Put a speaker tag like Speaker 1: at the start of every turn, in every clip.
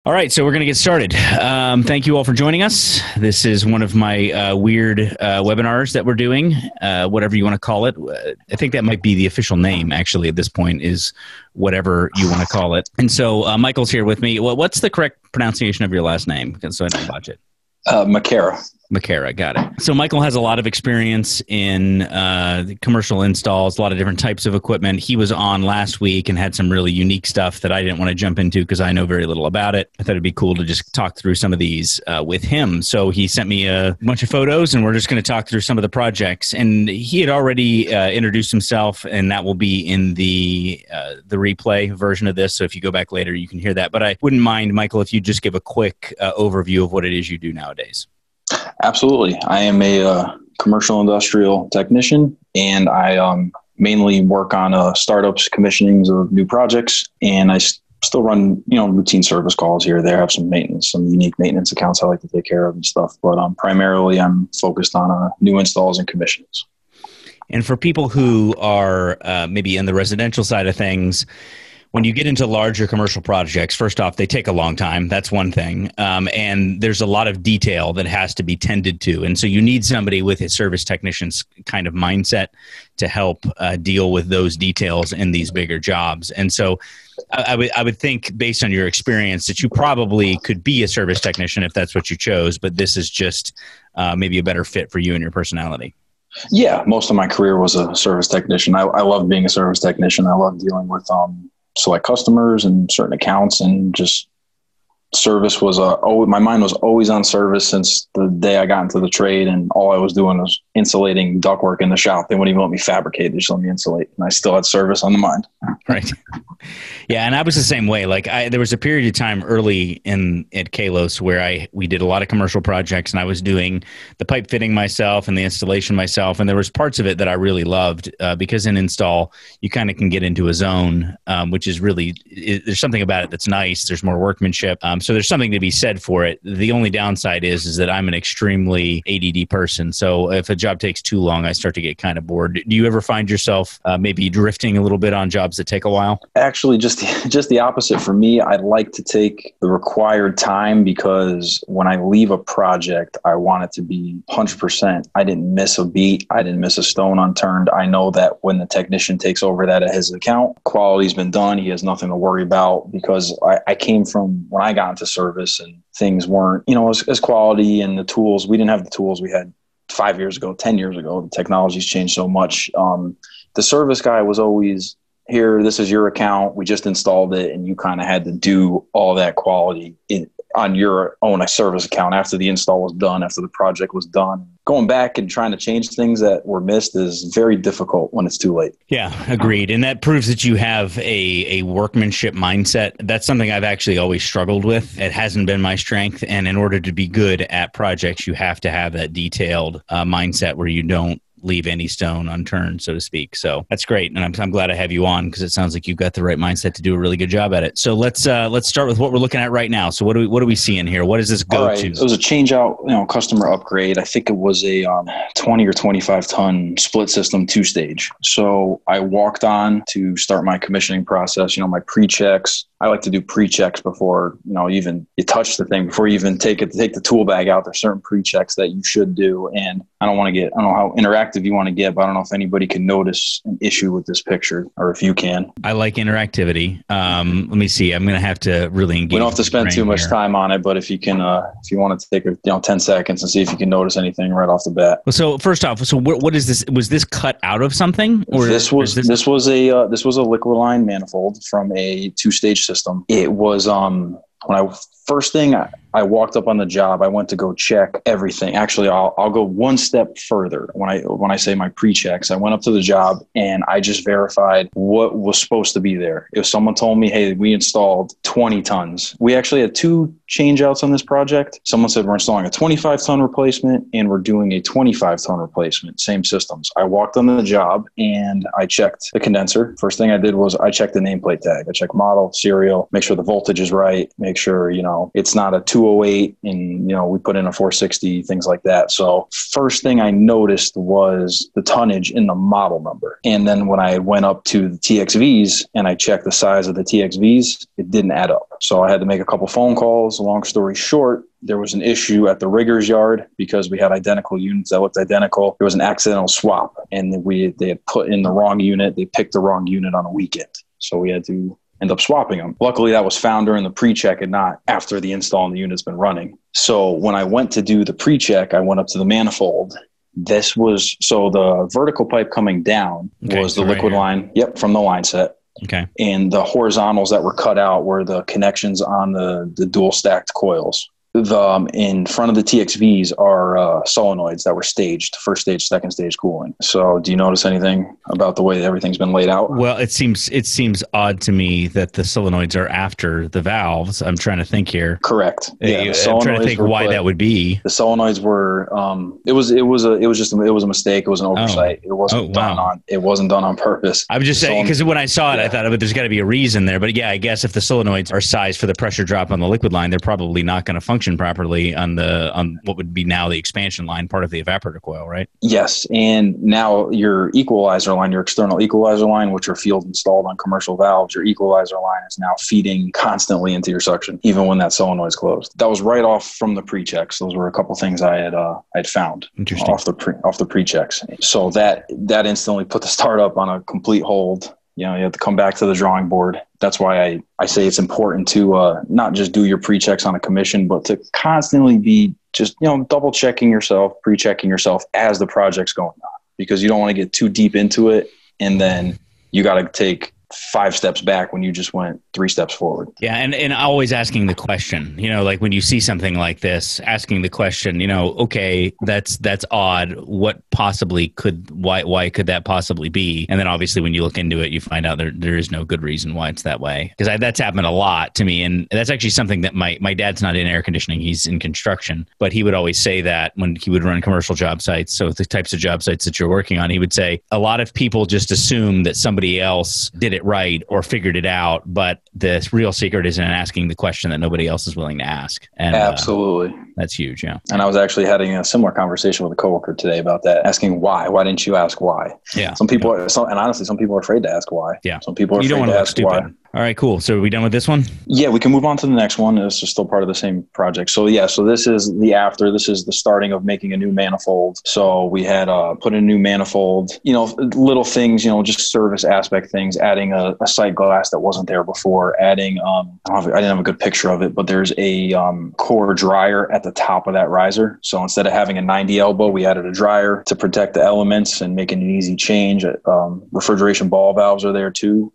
Speaker 1: All right, so we're going to get started. Thank you all for joining us. This is one of my weird webinars that we're doing, whatever you want to call it. I think that might be the official name, actually, at this point, is whatever you want to call it. And so Michael's here with me. Well, what's the correct pronunciation of your last name? So I don't botch it.
Speaker 2: Makara.
Speaker 1: Makara, got it. So Michael has a lot of experience in commercial installs, a lot of different types of equipment. He was on last week and had some really unique stuff that I didn't want to jump into because I know very little about it. I thought it'd be cool to just talk through some of these with him. So he sent me a bunch of photos, and we're just going to talk through some of the projects. And he had already introduced himself, and that will be in the replay version of this. So if you go back later, you can hear that. But I wouldn't mind, Michael, if you just give a quick overview of what it is you do nowadays.
Speaker 2: Absolutely. I am a commercial industrial technician, and I mainly work on startups, commissionings of new projects, and I still run, routine service calls here or there. I have some maintenance, some unique maintenance accounts I like to take care of and stuff, but primarily I'm focused on new installs and commissions.
Speaker 1: And for people who are maybe in the residential side of things, when you get into larger commercial projects, first off, they take a long time. That's one thing. And there's a lot of detail that has to be tended to. And so you need somebody with a service technician's kind of mindset to help deal with those details in these bigger jobs. And so I would think, based on your experience, that you probably could be a service technician if that's what you chose, but this is just maybe a better fit for you and your personality.
Speaker 2: Yeah, most of my career was a service technician. I love being a service technician. I love dealing with select customers and certain accounts, and just service was my mind was always on service since the day I got into the trade, and all I was doing was insulating ductwork in the shop. They wouldn't even let me fabricate. They just let me insulate, and I still had service on the mind.
Speaker 1: Right. Yeah. And I was the same way. Like there was a period of time early at Kalos where we did a lot of commercial projects, and I was doing the pipe fitting myself and the installation myself. And there was parts of it that I really loved because in install, you kind of can get into a zone, which is really, there's something about it that's nice. There's more workmanship. So there's something to be said for it. The only downside is that I'm an extremely ADD person. So if a job takes too long, I start to get kind of bored. Do you ever find yourself maybe drifting a little bit on jobs that take a while?
Speaker 2: Actually, just the opposite for me. I like to take the required time, because when I leave a project, I want it to be 100%. I didn't miss a beat. I didn't miss a stone unturned. I know that when the technician takes over that at his account, quality's been done. He has nothing to worry about, because I came from when I got into service and things weren't, as quality, and the tools. We didn't have the tools we had 5 years ago, 10 years ago. The technology's changed so much. The service guy was always, here, this is your account. We just installed it, and you kind of had to do all that quality on your own service account after the install was done, after the project was done. Going back and trying to change things that were missed is very difficult when it's too late.
Speaker 1: Yeah, agreed. And that proves that you have a workmanship mindset. That's something I've actually always struggled with. It hasn't been my strength. And in order to be good at projects, you have to have that detailed mindset where you don't leave any stone unturned, so to speak. So that's great. And I'm glad I have you on, because it sounds like you've got the right mindset to do a really good job at it. So let's start with what we're looking at right now. So what do we see in here? What does this go to?
Speaker 2: It was a change out, customer upgrade. I think it was a 20 or 25 ton split system 2-stage. So I walked on to start my commissioning process, my pre-checks. I like to do pre-checks before, even you touch the thing, before you even take the tool bag out. There's certain pre-checks that you should do. And I don't know how interactive you want to get, but I don't know if anybody can notice an issue with this picture, or if you can.
Speaker 1: I like interactivity. Let me see. I'm going to have to really engage.
Speaker 2: We don't have to spend too much time on it, but if you can, if you want to take 10 seconds and see if you can notice anything right off the bat.
Speaker 1: So first off, what is this? Was this cut out of something? Or
Speaker 2: this was a liquid line manifold from a 2-stage system. It was first thing I walked up on the job, I went to go check everything. Actually, I'll go one step further. When I say my pre-checks, I went up to the job and I just verified what was supposed to be there. If someone told me, hey, we installed 20 tons. We actually had 2 changeouts on this project. Someone said we're installing a 25-ton replacement and we're doing a 25-ton replacement, same systems. I walked on the job and I checked the condenser. First thing I did was I checked the nameplate tag. I checked model, serial, make sure the voltage is right, make sure, it's not a 2 208 and, we put in a 460, things like that. So first thing I noticed was the tonnage in the model number. And then when I went up to the TXVs and I checked the size of the TXVs, it didn't add up. So I had to make a couple phone calls. Long story short, there was an issue at the rigger's yard because we had identical units that looked identical. There was an accidental swap, and they had put in the wrong unit. They picked the wrong unit on a weekend. So we had to end up swapping them. Luckily, that was found during the pre-check and not after the install and the unit's been running. So when I went to do the pre-check, I went up to the manifold. So the vertical pipe coming down was the liquid line. Yep, from the line set.
Speaker 1: Okay.
Speaker 2: And the horizontals that were cut out were the connections on the dual stacked coils. In front of the TXVs are solenoids that were staged, first stage, second stage cooling. So do you notice anything about the way that everything's been laid out?
Speaker 1: Well, it seems odd to me that the solenoids are after the valves. I'm trying to think here.
Speaker 2: Correct.
Speaker 1: Yeah, I'm trying to think why that would be.
Speaker 2: The solenoids were it was a mistake. It was an oversight. It wasn't done on purpose.
Speaker 1: I was just saying, because when I saw it, I thought, there's got to be a reason there. But yeah, I guess if the solenoids are sized for the pressure drop on the liquid line, they're probably not going to function properly on what would be now the expansion line, part of the evaporator coil, right?
Speaker 2: Yes. And now your equalizer line, your external equalizer line, which are field installed on commercial valves, your equalizer line is now feeding constantly into your suction, even when that solenoid's closed. That was right off from the pre-checks. Those were a couple things I had found off the pre-checks. So that instantly put the startup on a complete hold. You have to come back to the drawing board. That's why I say it's important to not just do your pre-checks on a commission, but to constantly be just, double checking yourself, pre-checking yourself as the project's going on, because you don't want to get too deep into it. And then you got to take 5 steps back when you just went 3 steps forward.
Speaker 1: Yeah. And always asking the question, like when you see something like this, asking the question, okay, that's odd. Why could that possibly be? And then obviously when you look into it, you find out there is no good reason why it's that way. Because that's happened a lot to me. And that's actually something that my dad's not in air conditioning. He's in construction, but he would always say that when he would run commercial job sites. So the types of job sites that you're working on, he would say a lot of people just assume that somebody else did it right or figured it out, but the real secret is in asking the question that nobody else is willing to ask. And
Speaker 2: absolutely,
Speaker 1: that's huge. Yeah.
Speaker 2: And I was actually having a similar conversation with a coworker today about that, asking why. Why didn't you ask why?
Speaker 1: Yeah.
Speaker 2: Some people are, and honestly, some people are afraid to ask why.
Speaker 1: Yeah.
Speaker 2: Some people are afraid to ask why.
Speaker 1: All right, cool. So are we done with this one?
Speaker 2: Yeah, we can move on to the next one. This is still part of the same project. So this is the after. This is the starting of making a new manifold. So we had put in a new manifold, little things, just service aspect things, adding a sight glass that wasn't there before, adding, I didn't have a good picture of it, but there's a core dryer at the top of that riser. So instead of having a 90 elbow, we added a dryer to protect the elements and make an easy change. Refrigeration ball valves are there too.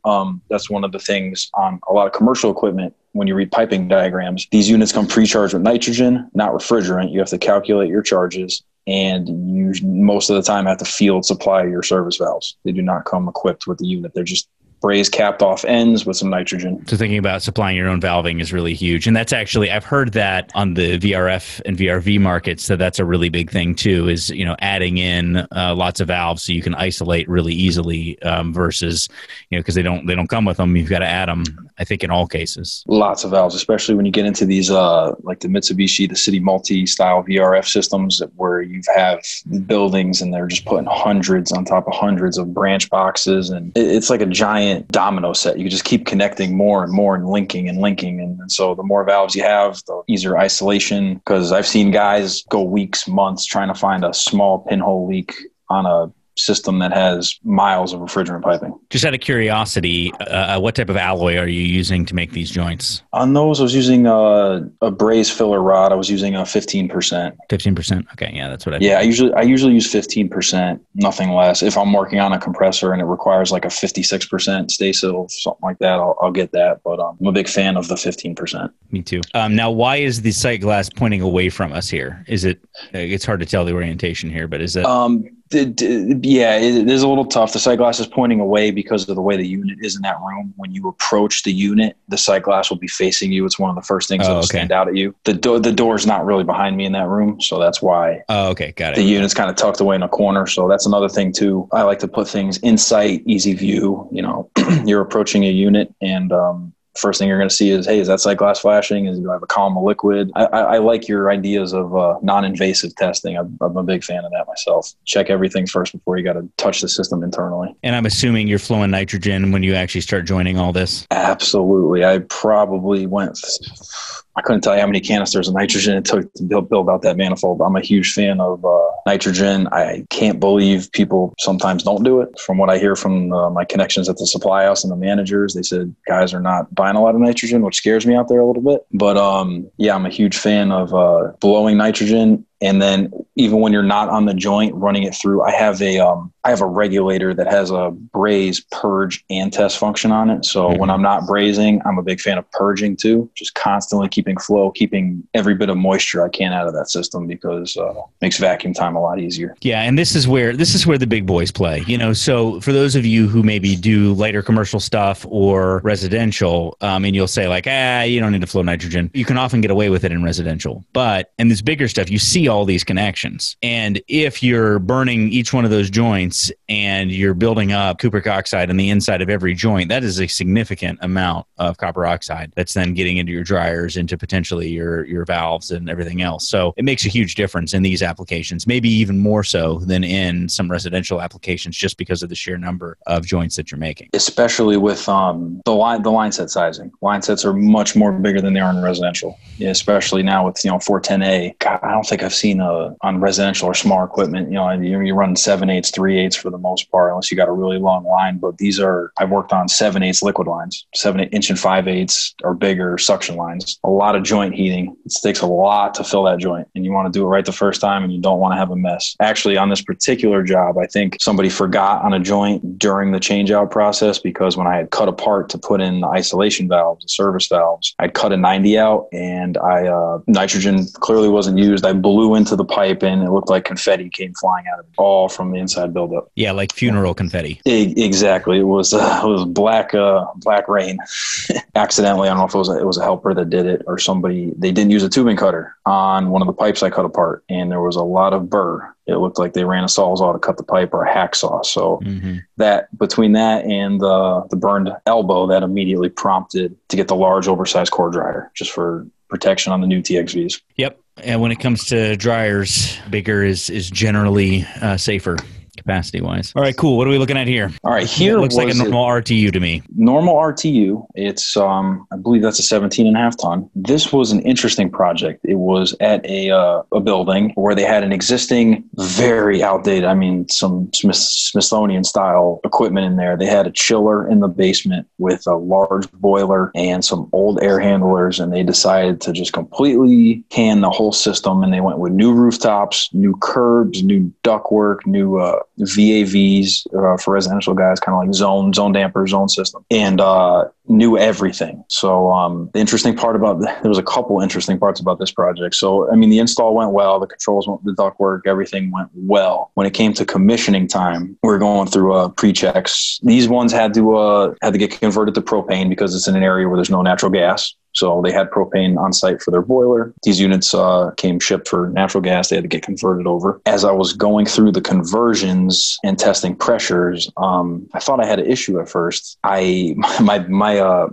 Speaker 2: That's one of the things on a lot of commercial equipment. When you read piping diagrams, these units come pre-charged with nitrogen, not refrigerant. You have to calculate your charges, and you most of the time have to field supply your service valves. They do not come equipped with the unit. They're just braze capped off ends with some nitrogen.
Speaker 1: So thinking about supplying your own valving is really huge. And that's actually, I've heard that on the VRF and VRV markets, so that's a really big thing too, is, adding in lots of valves so you can isolate really easily versus, because they don't come with them. You've got to add them, I think, in all cases.
Speaker 2: Lots of valves, especially when you get into these, like the Mitsubishi, the City Multi-style VRF systems where you have buildings and they're just putting hundreds on top of hundreds of branch boxes. And it's like a giant domino set. You can just keep connecting more and more and linking. And so the more valves you have, the easier isolation, because I've seen guys go weeks, months trying to find a small pinhole leak on a system that has miles of refrigerant piping.
Speaker 1: Just out of curiosity, what type of alloy are you using to make these joints?
Speaker 2: On those, I was using a braze filler rod. I was using a 15%.
Speaker 1: 15%? Okay, yeah, that's what I
Speaker 2: Yeah, I usually use 15%, nothing less. If I'm working on a compressor and it requires like a 56% stay still, something like that, I'll get that. But I'm a big fan of the 15%.
Speaker 1: Me too. Now, why is the sight glass pointing away from us here? Is it? It's hard to tell the orientation here, but is it?
Speaker 2: Yeah, it is a little tough. The sight glass is pointing away because of the way the unit is in that room. When you approach the unit, the sight glass will be facing you. It's one of the first things that will stand out at you. The door is not really behind me in that room, so that's why.
Speaker 1: Oh, okay, got it.
Speaker 2: The unit's kind of tucked away in a corner, so that's another thing too. I like to put things in sight, easy view. You're approaching a unit, and first thing you're going to see is, hey, is that sight glass flashing? Do I have a column of liquid? I like your ideas of non-invasive testing. I'm a big fan of that myself. Check everything first before you got to touch the system internally.
Speaker 1: And I'm assuming you're flowing nitrogen when you actually start joining all this?
Speaker 2: Absolutely. I probably I couldn't tell you how many canisters of nitrogen it took to build out that manifold. I'm a huge fan of nitrogen. I can't believe people sometimes don't do it. From what I hear from my connections at the supply house and the managers, they said guys are not buying a lot of nitrogen, which scares me out there a little bit. But yeah, I'm a huge fan of blowing nitrogen. And then even when you're not on the joint, running it through, I have a regulator that has a braze, purge, and test function on it. So when I'm not brazing, I'm a big fan of purging too, just constantly keeping flow, keeping every bit of moisture I can out of that system, because it makes vacuum time a lot easier.
Speaker 1: Yeah, and this is where the big boys play. So for those of you who maybe do lighter commercial stuff or residential, and you'll say like, you don't need to flow nitrogen. You can often get away with it in residential, but in this bigger stuff, you see all these connections. And if you're burning each one of those joints and you're building up cupric oxide in the inside of every joint, that is a significant amount of copper oxide that's then getting into your dryers, into potentially your valves and everything else. So it makes a huge difference in these applications, maybe even more so than in some residential applications, just because of the sheer number of joints that you're making.
Speaker 2: Especially with the line set sizing. Line sets are much more bigger than they are in residential, especially now with 410A. God, I don't think I've seen on residential or small equipment, you run 7/8, 3/8 for the most part, unless you got a really long line. But I've worked on 7/8 liquid lines, 7/8 and 5/8 or bigger suction lines. A lot of joint heating. It takes a lot to fill that joint, and you want to do it right the first time, and you don't want to have a mess. Actually, on this particular job, I think somebody forgot on a joint during the changeout process, because when I had cut apart to put in the isolation valves, the service valves, I'd cut a 90 out, and nitrogen clearly wasn't used. I blew into the pipe, and it looked like confetti came flying out of it, all from the inside buildup.
Speaker 1: Yeah, like funeral confetti.
Speaker 2: Exactly. It was black rain. Accidentally, I don't know if it was a helper that did it or somebody. They didn't use a tubing cutter on one of the pipes I cut apart, and there was a lot of burr. It looked like they ran a sawzall to cut the pipe, or a hacksaw. So that, between that and the burned elbow, that immediately prompted to get the large oversized core dryer, just for protection on the new TXVs.
Speaker 1: Yep. And when it comes to dryers, bigger is generally safer, capacity-wise. All right, cool. What are we looking at here?
Speaker 2: All right, here
Speaker 1: it looks like a normal RTU to me.
Speaker 2: Normal RTU. It's, I believe that's a 17.5 ton. This was an interesting project. It was at a building where they had an existing, very outdated, some Smithsonian-style equipment in there. They had a chiller in the basement with a large boiler and some old air handlers, and they decided to just completely can the whole system, and they went with new rooftops, new curbs, new ductwork, new VAVs for residential guys, kind of like zone damper, zone system, and knew everything. So the interesting part there was a couple interesting parts about this project. So, the install went well, the controls went, the ductwork, everything went well. When it came to commissioning time, we were going through pre-checks. These ones had to get converted to propane, because it's in an area where there's no natural gas. So they had propane on site for their boiler. These units came shipped for natural gas. They had to get converted over. As I was going through the conversions and testing pressures, I thought I had an issue at first. My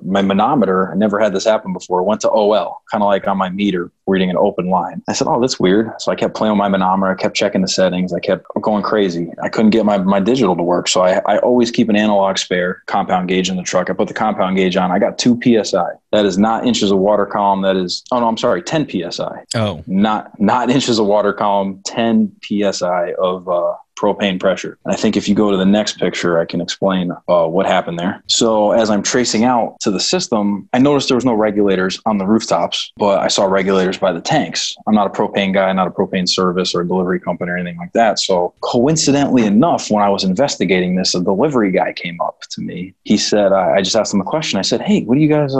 Speaker 2: manometer, I never had this happen before, went to OL, kind of like on my meter, reading an open line. I said, oh, that's weird. So I kept playing with my manometer. I kept checking the settings. I kept going crazy. I couldn't get my digital to work. So I always keep an analog spare compound gauge in the truck. I put the compound gauge on. I got 2 PSI. That is not inches of water column. That is, 10 PSI. Oh. Not inches of water column, 10 PSI of propane pressure. And I think if you go to the next picture, I can explain what happened there. So as I'm tracing out to the system, I noticed there was no regulators on the rooftops, but I saw regulators by the tanks. I'm not a propane guy, not a propane service or a delivery company or anything like that. So coincidentally enough, when I was investigating this, a delivery guy came up to me. He said, I just asked him a question. I said, hey, what do you guys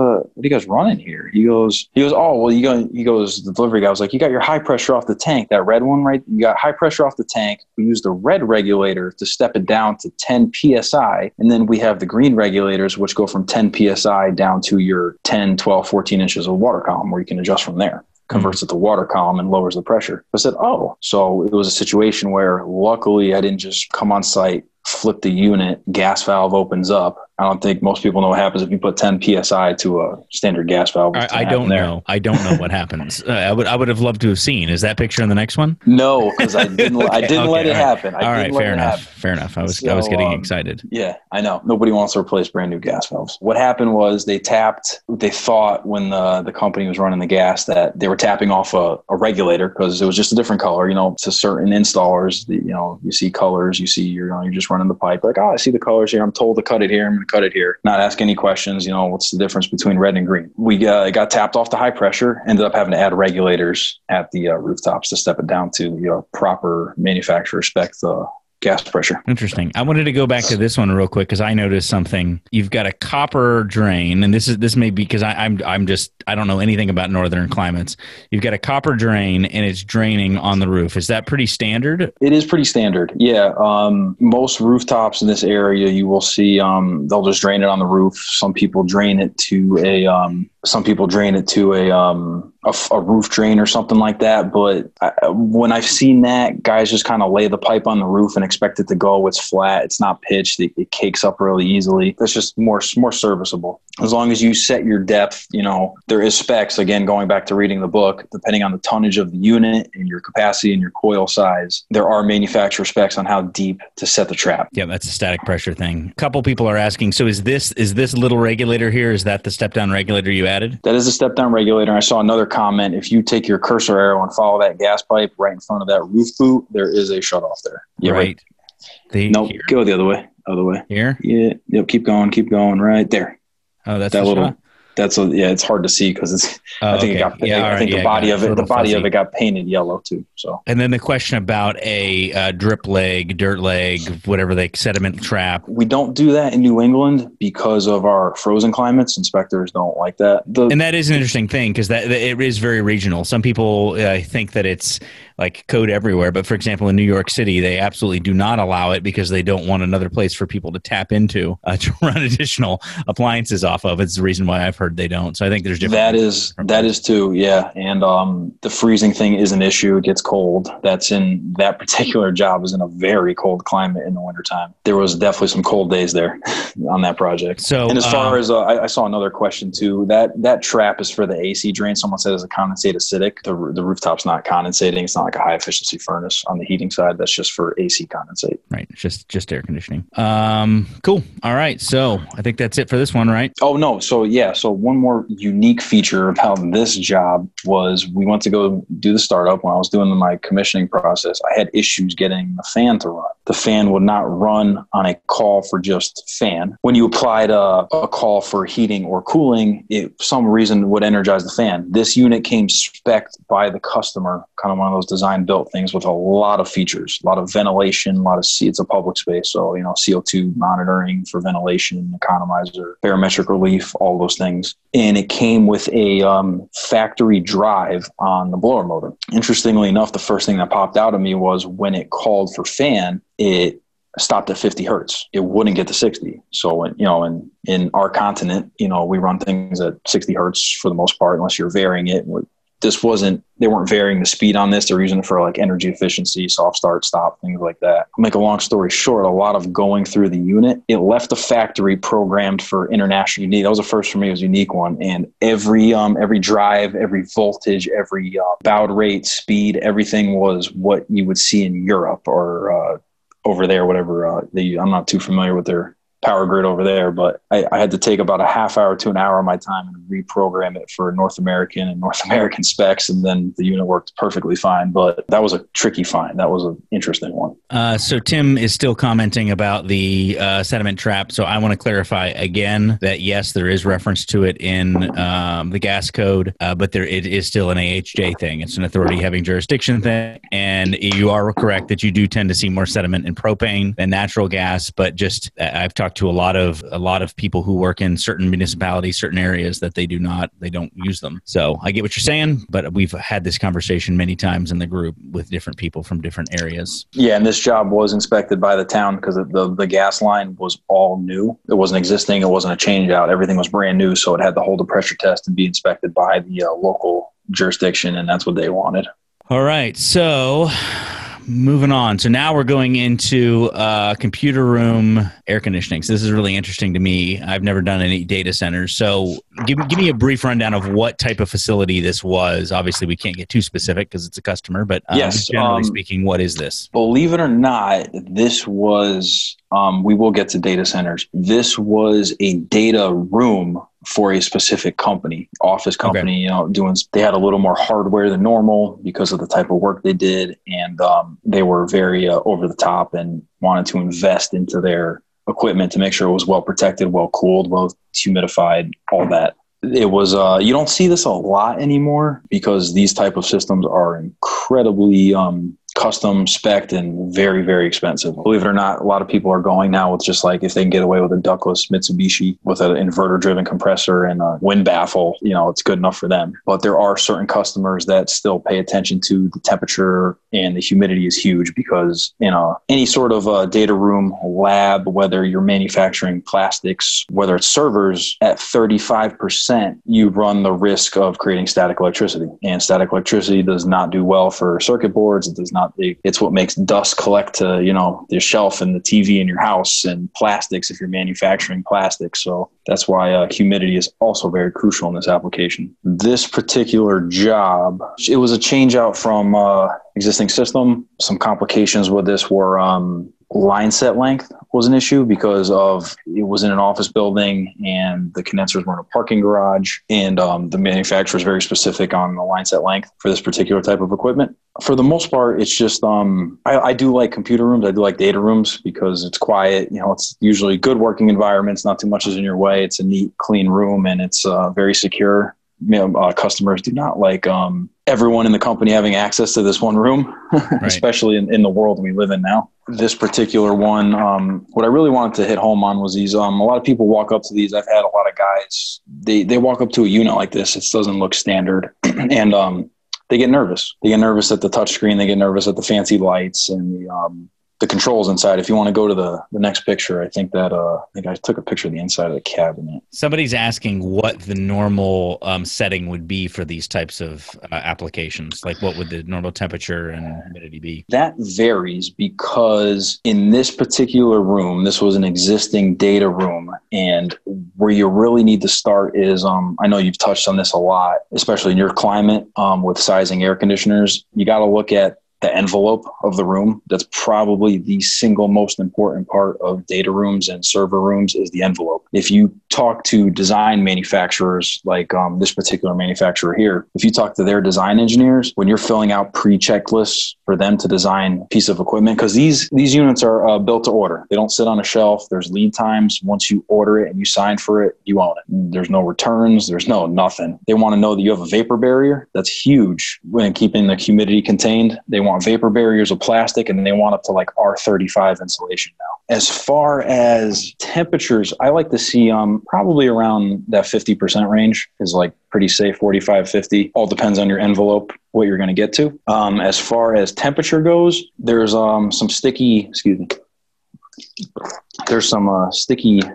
Speaker 2: running here? He goes, oh, well, the delivery guy was like, you got your high pressure off the tank, that red one, right? You got high pressure off the tank. We used the red regulator to step it down to 10 PSI. And then we have the green regulators, which go from 10 PSI down to your 10, 12, 14 inches of water column, where you can adjust from there. Converts it to water column and lowers the pressure. I said, oh, so it was a situation where luckily I didn't just come on site, flip the unit, gas valve opens up. I don't think most people know what happens if you put 10 psi to a standard gas valve.
Speaker 1: I don't know. I don't know what happens. I would have loved to have seen. Is that picture in the next one?
Speaker 2: No, because I didn't. Okay, I didn't let it happen.
Speaker 1: All right, fair enough. Fair enough. I was getting excited.
Speaker 2: Yeah, I know. Nobody wants to replace brand new gas valves. What happened was they thought when the company was running the gas that they were tapping off a regulator because it was just a different color. To certain installers, you see colors, you're just running the pipe. Like, I see the colors here. I'm told to cut it here. I'm going to cut it here. Not ask any questions. What's the difference between red and green? We got tapped off to high pressure. Ended up having to add regulators at the rooftops to step it down to proper manufacturer spec gas pressure.
Speaker 1: Interesting. I wanted to go back to this one real quick because I noticed something. You've got a copper drain, and this may be because I don't know anything about northern climates. You've got a copper drain, and it's draining on the roof. Is that pretty standard?
Speaker 2: It is pretty standard. Yeah. Most rooftops in this area, you will see they'll just drain it on the roof. Some people drain it to a roof drain or something like that. But when I've seen that, guys just kind of lay the pipe on the roof and expect it to go. It's flat. It's not pitched. It cakes up really easily. That's just more serviceable. As long as you set your depth, there is specs. Again, going back to reading the book, depending on the tonnage of the unit and your capacity and your coil size, there are manufacturer specs on how deep to set the trap.
Speaker 1: Yeah, that's a static pressure thing. A couple people are asking, so is this little regulator here, is that the step-down regulator you added?
Speaker 2: That is a step-down regulator. I saw another comment. If you take your cursor arrow and follow that gas pipe right in front of that roof boot, there is a shutoff there. Yeah,
Speaker 1: right.
Speaker 2: Nope, go the other way. Other way.
Speaker 1: Here?
Speaker 2: Yeah. Yep. Keep going. Right there.
Speaker 1: Oh, that's
Speaker 2: that little. It's hard to see because it's. I think the body of it got painted yellow too. So.
Speaker 1: And then the question about a drip leg, dirt leg, whatever sediment trap.
Speaker 2: We don't do that in New England because of our frozen climates. Inspectors don't like that.
Speaker 1: And that is an interesting thing because that it is very regional. Some people think that it's like code everywhere, but for example, in New York City, they absolutely do not allow it because they don't want another place for people to tap into to run additional appliances off of. It's the reason why I've heard they don't. So I think there's different.
Speaker 2: That is too, yeah. And the freezing thing is an issue. It gets cold. That particular job is in a very cold climate in the wintertime. There was definitely some cold days there on that project.
Speaker 1: So,
Speaker 2: and as far as I saw another question too, that trap is for the AC drain. Someone said it's a condensate acidic. The rooftop's not condensating. It's not like a high efficiency furnace on the heating side. That's just for AC condensate.
Speaker 1: Right. Just air conditioning. Cool. All right. So I think that's it for this one, right?
Speaker 2: Oh no. So yeah. So one more unique feature about this job was we went to go do the startup. When I was doing my commissioning process, I had issues getting the fan to run. The fan would not run on a call for just fan. When you applied a call for heating or cooling, it for some reason would energize the fan. This unit came spec'd by the customer, kind of one of those design built things with a lot of features, a lot of ventilation, it's a public space. So, CO2 monitoring for ventilation, economizer, barometric relief, all those things. And it came with a factory drive on the blower motor. Interestingly enough, the first thing that popped out of me was when it called for fan, it stopped at 50 hertz. It wouldn't get to 60. So, in our continent, we run things at 60 hertz for the most part, unless you're varying it. They weren't varying the speed on this. They're using it for like energy efficiency, soft start, stop, things like that. I'll make a long story short, a lot of going through the unit. It left the factory programmed for international unique. That was the first for me. It was a unique one. And every drive, every voltage, every baud rate, speed, everything was what you would see in Europe or over there, whatever. I'm not too familiar with their power grid over there, but I had to take about a half hour to an hour of my time and reprogram it for North American specs, and then the unit worked perfectly fine. But that was a tricky find. That was an interesting one.
Speaker 1: So Tim is still commenting about the sediment trap. So I want to clarify again that yes, there is reference to it in the gas code, but it is still an AHJ thing. It's an authority having jurisdiction thing, and you are correct that you do tend to see more sediment in propane than natural gas. But just I've talked to a lot of people who work in certain municipalities, certain areas that they don't use them. So I get what you're saying, but we've had this conversation many times in the group with different people from different areas.
Speaker 2: Yeah, and this job was inspected by the town because the gas line was all new. It wasn't existing. It wasn't a change out. Everything was brand new. So it had to hold a pressure test and be inspected by the local jurisdiction, and that's what they wanted.
Speaker 1: All right. So moving on. So now we're going into computer room air conditioning. So this is really interesting to me. I've never done any data centers. So give me a brief rundown of what type of facility this was. Obviously, we can't get too specific because it's a customer, but
Speaker 2: yes,
Speaker 1: generally speaking, what is this?
Speaker 2: Believe it or not, this was, we will get to data centers. This was a data room for a specific company, office company, okay. They had a little more hardware than normal because of the type of work they did. And they were very over the top and wanted to invest into their equipment to make sure it was well protected, well cooled, well humidified, all that. It was, you don't see this a lot anymore because these type of systems are incredibly custom spec'd and very, very expensive. Believe it or not, a lot of people are going now with just like, if they can get away with a ductless Mitsubishi with an inverter driven compressor and a wind baffle, it's good enough for them. But there are certain customers that still pay attention to the temperature, and the humidity is huge because, any sort of data room, lab, whether you're manufacturing plastics, whether it's servers, at 35%, you run the risk of creating static electricity. And static electricity does not do well for circuit boards. It does not. It's what makes dust collect to, the shelf and the TV in your house, and plastics if you're manufacturing plastics. So that's why humidity is also very crucial in this application. This particular job, it was a change out from existing system. Some complications with this were line set length was an issue because it was in an office building and the condensers were in a parking garage, and the manufacturer is very specific on the line set length for this particular type of equipment. For the most part, it's just I do like computer rooms. I do like data rooms because it's quiet. It's usually good working environments. Not too much is in your way. It's a neat, clean room, and it's very secure. Customers do not like everyone in the company having access to this one room, right. Especially in the world we live in now. This particular one, what I really wanted to hit home on was these. A lot of people walk up to these. I've had a lot of guys. They walk up to a unit like this. It doesn't look standard, and they get nervous. They get nervous at the touchscreen. They get nervous at the fancy lights and the controls inside. If you want to go to the next picture, I think I took a picture of the inside of the cabinet.
Speaker 1: Somebody's asking what the normal setting would be for these types of applications. Like what would the normal temperature and humidity be?
Speaker 2: That varies because in this particular room, this was an existing data room, and where you really need to start is, I know you've touched on this a lot, especially in your climate with sizing air conditioners. You got to look at the envelope of the room. That's probably the single most important part of data rooms and server rooms is the envelope. If you talk to design manufacturers like this particular manufacturer here, if you talk to their design engineers, when you're filling out pre-checklists for them to design a piece of equipment, because these units are built to order. They don't sit on a shelf. There's lead times. Once you order it and you sign for it, you own it. There's no returns. There's nothing. They want to know that you have a vapor barrier. That's huge when keeping the humidity contained. They want vapor barriers of plastic, and they want up to like R35 insulation now. As far as temperatures, I like to see probably around that 50% range is like pretty safe, 45, 50. All depends on your envelope, what you're going to get to. As far as temperature goes, there's some sticky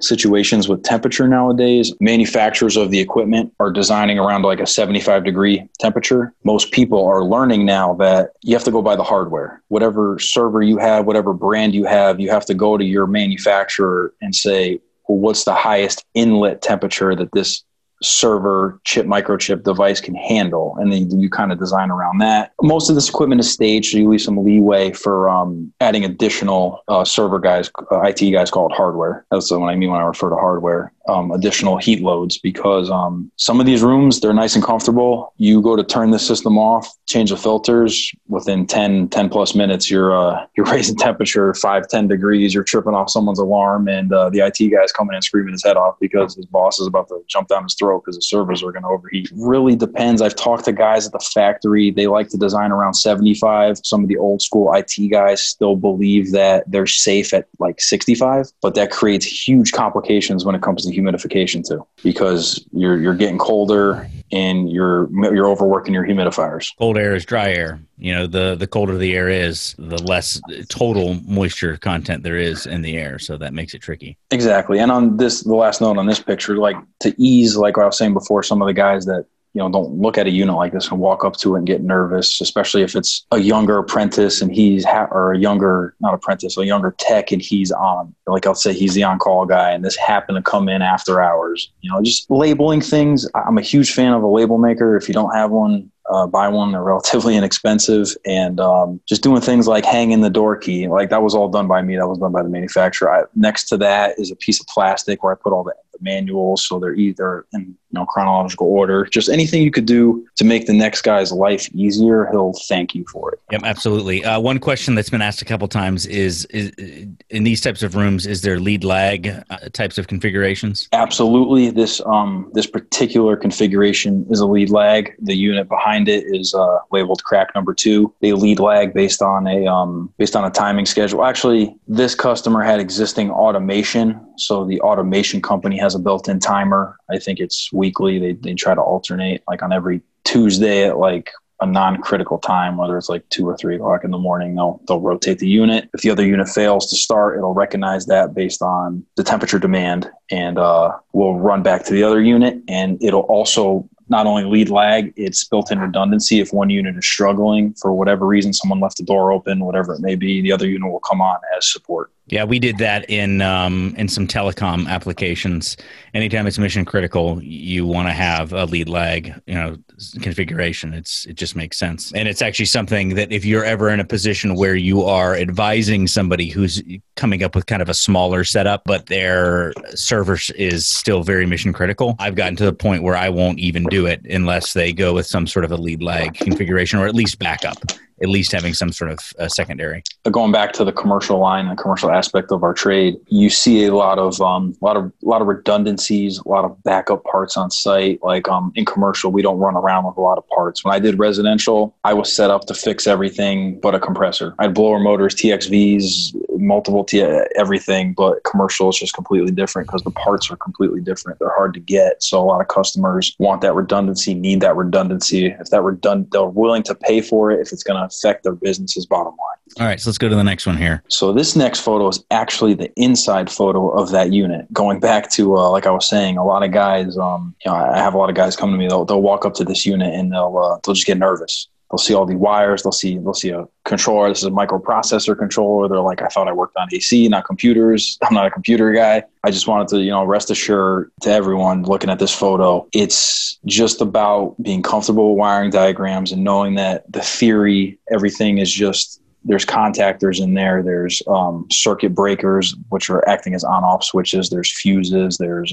Speaker 2: situations with temperature nowadays. Manufacturers of the equipment are designing around like a 75-degree temperature. Most people are learning now that you have to go by the hardware. Whatever server you have, whatever brand you have to go to your manufacturer and say, well, what's the highest inlet temperature that this server microchip device can handle, and then you kind of design around that. Most of this equipment is staged, so you leave some leeway for adding additional server guys, IT guys call it hardware. That's what I mean when I refer to hardware. Additional heat loads, because some of these rooms, they're nice and comfortable. You go to turn the system off, change the filters, within 10 plus minutes, you're raising temperature 5-10 degrees. You're tripping off someone's alarm, and the IT guy's coming in screaming his head off because his boss is about to jump down his throat because the servers are going to overheat. Really depends. I've talked to guys at the factory. They like to design around 75. Some of the old school IT guys still believe that they're safe at like 65, but that creates huge complications when it comes to humidification too, because you're getting colder and you're overworking your humidifiers.
Speaker 1: Cold air is dry air. The colder the air is, the less total moisture content there is in the air. So that makes it tricky.
Speaker 2: Exactly. And on this, the last note on this picture, like to ease, like I was saying before, some of the guys that don't look at a unit like this and walk up to it and get nervous, especially if it's a younger apprentice and or a younger, not apprentice, a younger tech and he's on, like I'll say he's the on-call guy and this happened to come in after hours. Just labeling things. I'm a huge fan of a label maker. If you don't have one, buy one. They're relatively inexpensive, and just doing things like hanging the door key. Like that was all done by me. That was done by the manufacturer. Next to that is a piece of plastic where I put all the manuals, so they're either in chronological order. Just anything you could do to make the next guy's life easier, he'll thank you for it.
Speaker 1: Yep, absolutely. One question that's been asked a couple times is in these types of rooms, is there lead lag types of configurations?
Speaker 2: Absolutely. This particular configuration is a lead lag. The unit behind it is labeled crack number 2. They lead lag based on a timing schedule. Actually, this customer had existing automation, so the automation company has a built-in timer. I think it's weekly. They try to alternate like on every Tuesday at like a non-critical time, whether it's like 2 or 3 o'clock in the morning, they'll rotate the unit. If the other unit fails to start, it'll recognize that based on the temperature demand and will run back to the other unit. And it'll also not only lead lag, it's built-in redundancy. If one unit is struggling for whatever reason, someone left the door open, whatever it may be, the other unit will come on as support.
Speaker 1: Yeah, we did that in some telecom applications. Anytime it's mission critical, you want to have a lead lag, configuration. It just makes sense. And it's actually something that if you're ever in a position where you are advising somebody who's coming up with kind of a smaller setup, but their server is still very mission critical, I've gotten to the point where I won't even do it unless they go with some sort of a lead lag configuration or at least backup. At least having some sort of secondary.
Speaker 2: Going back to the commercial line, the commercial aspect of our trade, you see a lot of redundancies, a lot of backup parts on site. Like in commercial, we don't run around with a lot of parts. When I did residential, I was set up to fix everything but a compressor. I had blower motors, TXVs, multiple everything, but commercial is just completely different because the parts are completely different. They're hard to get. So a lot of customers want that redundancy, need that redundancy. If that they're willing to pay for it if it's going to affect their business's bottom line.
Speaker 1: All right, so let's go to the next one here.
Speaker 2: So this next photo is actually the inside photo of that unit. Going back to, like I was saying, a lot of guys, I have a lot of guys come to me, they'll walk up to this unit and they'll just get nervous. They'll see all the wires. They'll see a controller. This is a microprocessor controller. They're like, I thought I worked on AC, not computers. I'm not a computer guy. I just wanted to, rest assured to everyone looking at this photo, it's just about being comfortable with wiring diagrams and knowing that the theory, everything is just, there's contactors in there. There's circuit breakers, which are acting as on-off switches. There's fuses. There's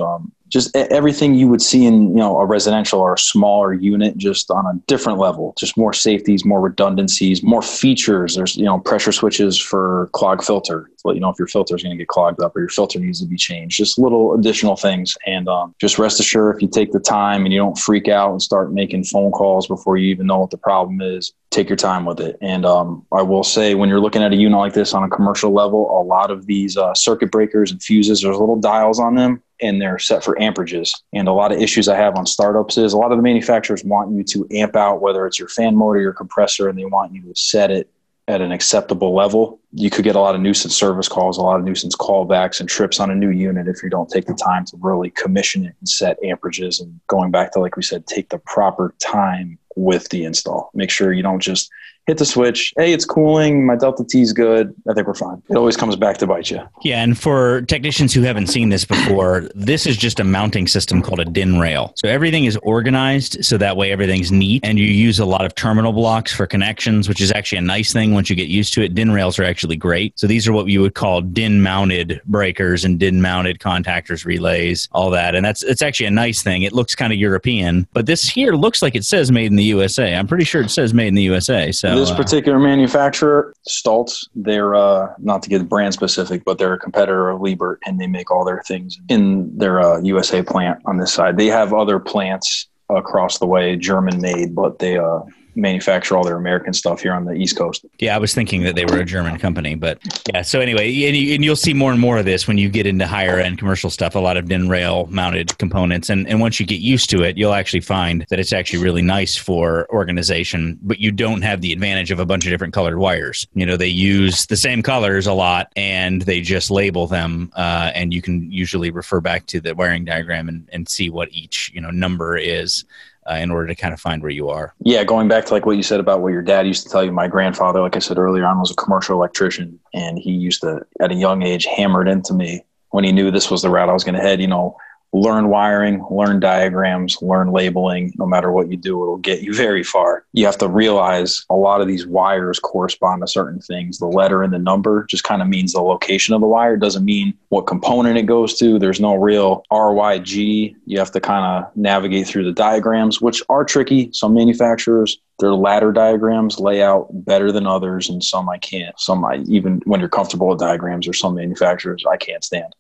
Speaker 2: just everything you would see in, a residential or a smaller unit, just on a different level, just more safeties, more redundancies, more features. There's, pressure switches for clog filter. Let you know if your filter is going to get clogged up or your filter needs to be changed, just little additional things. And just rest assured, if you take the time and you don't freak out and start making phone calls before you even know what the problem is, take your time with it. And I will say, when you're looking at a unit like this on a commercial level, a lot of these circuit breakers and fuses, there's little dials on them, and they're set for amperages. And a lot of issues I have on startups is a lot of the manufacturers want you to amp out, whether it's your fan motor, your compressor, and they want you to set it at an acceptable level. You could get a lot of nuisance service calls, a lot of nuisance callbacks and trips on a new unit if you don't take the time to really commission it and set amperages. And going back to, like we said, take the proper time with the install. Make sure you don't just hit the switch. Hey, it's cooling. My Delta T is good. I think we're fine. It always comes back to bite you.
Speaker 1: Yeah, and for technicians who haven't seen this before, this is just a mounting system called a DIN rail. So everything is organized so that way everything's neat, and you use a lot of terminal blocks for connections, which is actually a nice thing once you get used to it. DIN rails are actually great. So these are what you would call DIN-mounted breakers and DIN-mounted contactors, relays, all that. And it's actually a nice thing. It looks kind of European, but this here looks like it says made in the USA. I'm pretty sure it says made in the USA. So
Speaker 2: this particular manufacturer, Stultz, they're not to get brand specific, but they're a competitor of Liebert, and they make all their things in their USA plant on this side. They have other plants across the way, German made, but they manufacture all their American stuff here on the East Coast.
Speaker 1: Yeah, I was thinking that they were a German company, but yeah. So anyway, and you'll see more and more of this when you get into higher end commercial stuff, a lot of DIN rail mounted components. And once you get used to it, you'll actually find that it's actually really nice for organization, but you don't have the advantage of a bunch of different colored wires. They use the same colors a lot and they just label them. And you can usually refer back to the wiring diagram and see what each, number is. in order to kind of find where you are.
Speaker 2: Yeah, going back to like what you said about what your dad used to tell you, my grandfather, like I said earlier on, was a commercial electrician, and he used to, at a young age, hammer it into me when he knew this was the route I was going to head, learn wiring, learn diagrams, learn labeling. No matter what you do, it'll get you very far. You have to realize a lot of these wires correspond to certain things. The letter and the number just kind of means the location of the wire. It doesn't mean what component it goes to. There's no real RYG. You have to kind of navigate through the diagrams, which are tricky. Some manufacturers, their ladder diagrams lay out better than others, and some I can't. Even when you're comfortable with diagrams, or some manufacturers I can't stand.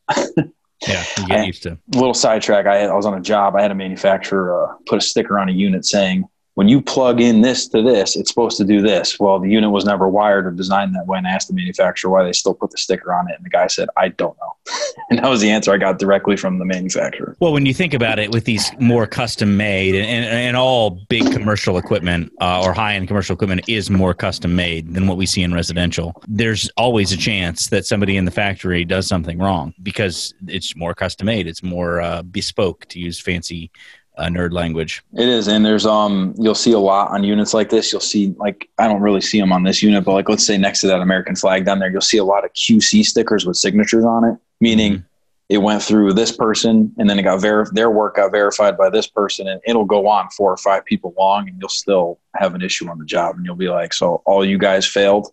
Speaker 1: Yeah, you get used to.
Speaker 2: Little sidetrack. I was on a job. I had a manufacturer put a sticker on a unit saying, when you plug in this to this, it's supposed to do this. Well, the unit was never wired or designed that way. And I asked the manufacturer why they still put the sticker on it. And the guy said, I don't know. And that was the answer I got directly from the manufacturer.
Speaker 1: Well, when you think about it, with these more custom made, and all big commercial equipment or high-end commercial equipment is more custom made than what we see in residential, there's always a chance that somebody in the factory does something wrong because it's more custom made. It's more bespoke, to use fancy nerd language.
Speaker 2: It is. And there's, you'll see a lot on units like this. You'll see, like, I don't really see them on this unit, but like, let's say next to that American flag down there, you'll see a lot of QC stickers with signatures on it, meaning it went through this person and then it got their work got verified by this person, and it'll go on 4 or 5 people long, and you'll still have an issue on the job, and you'll be like, so all you guys failed.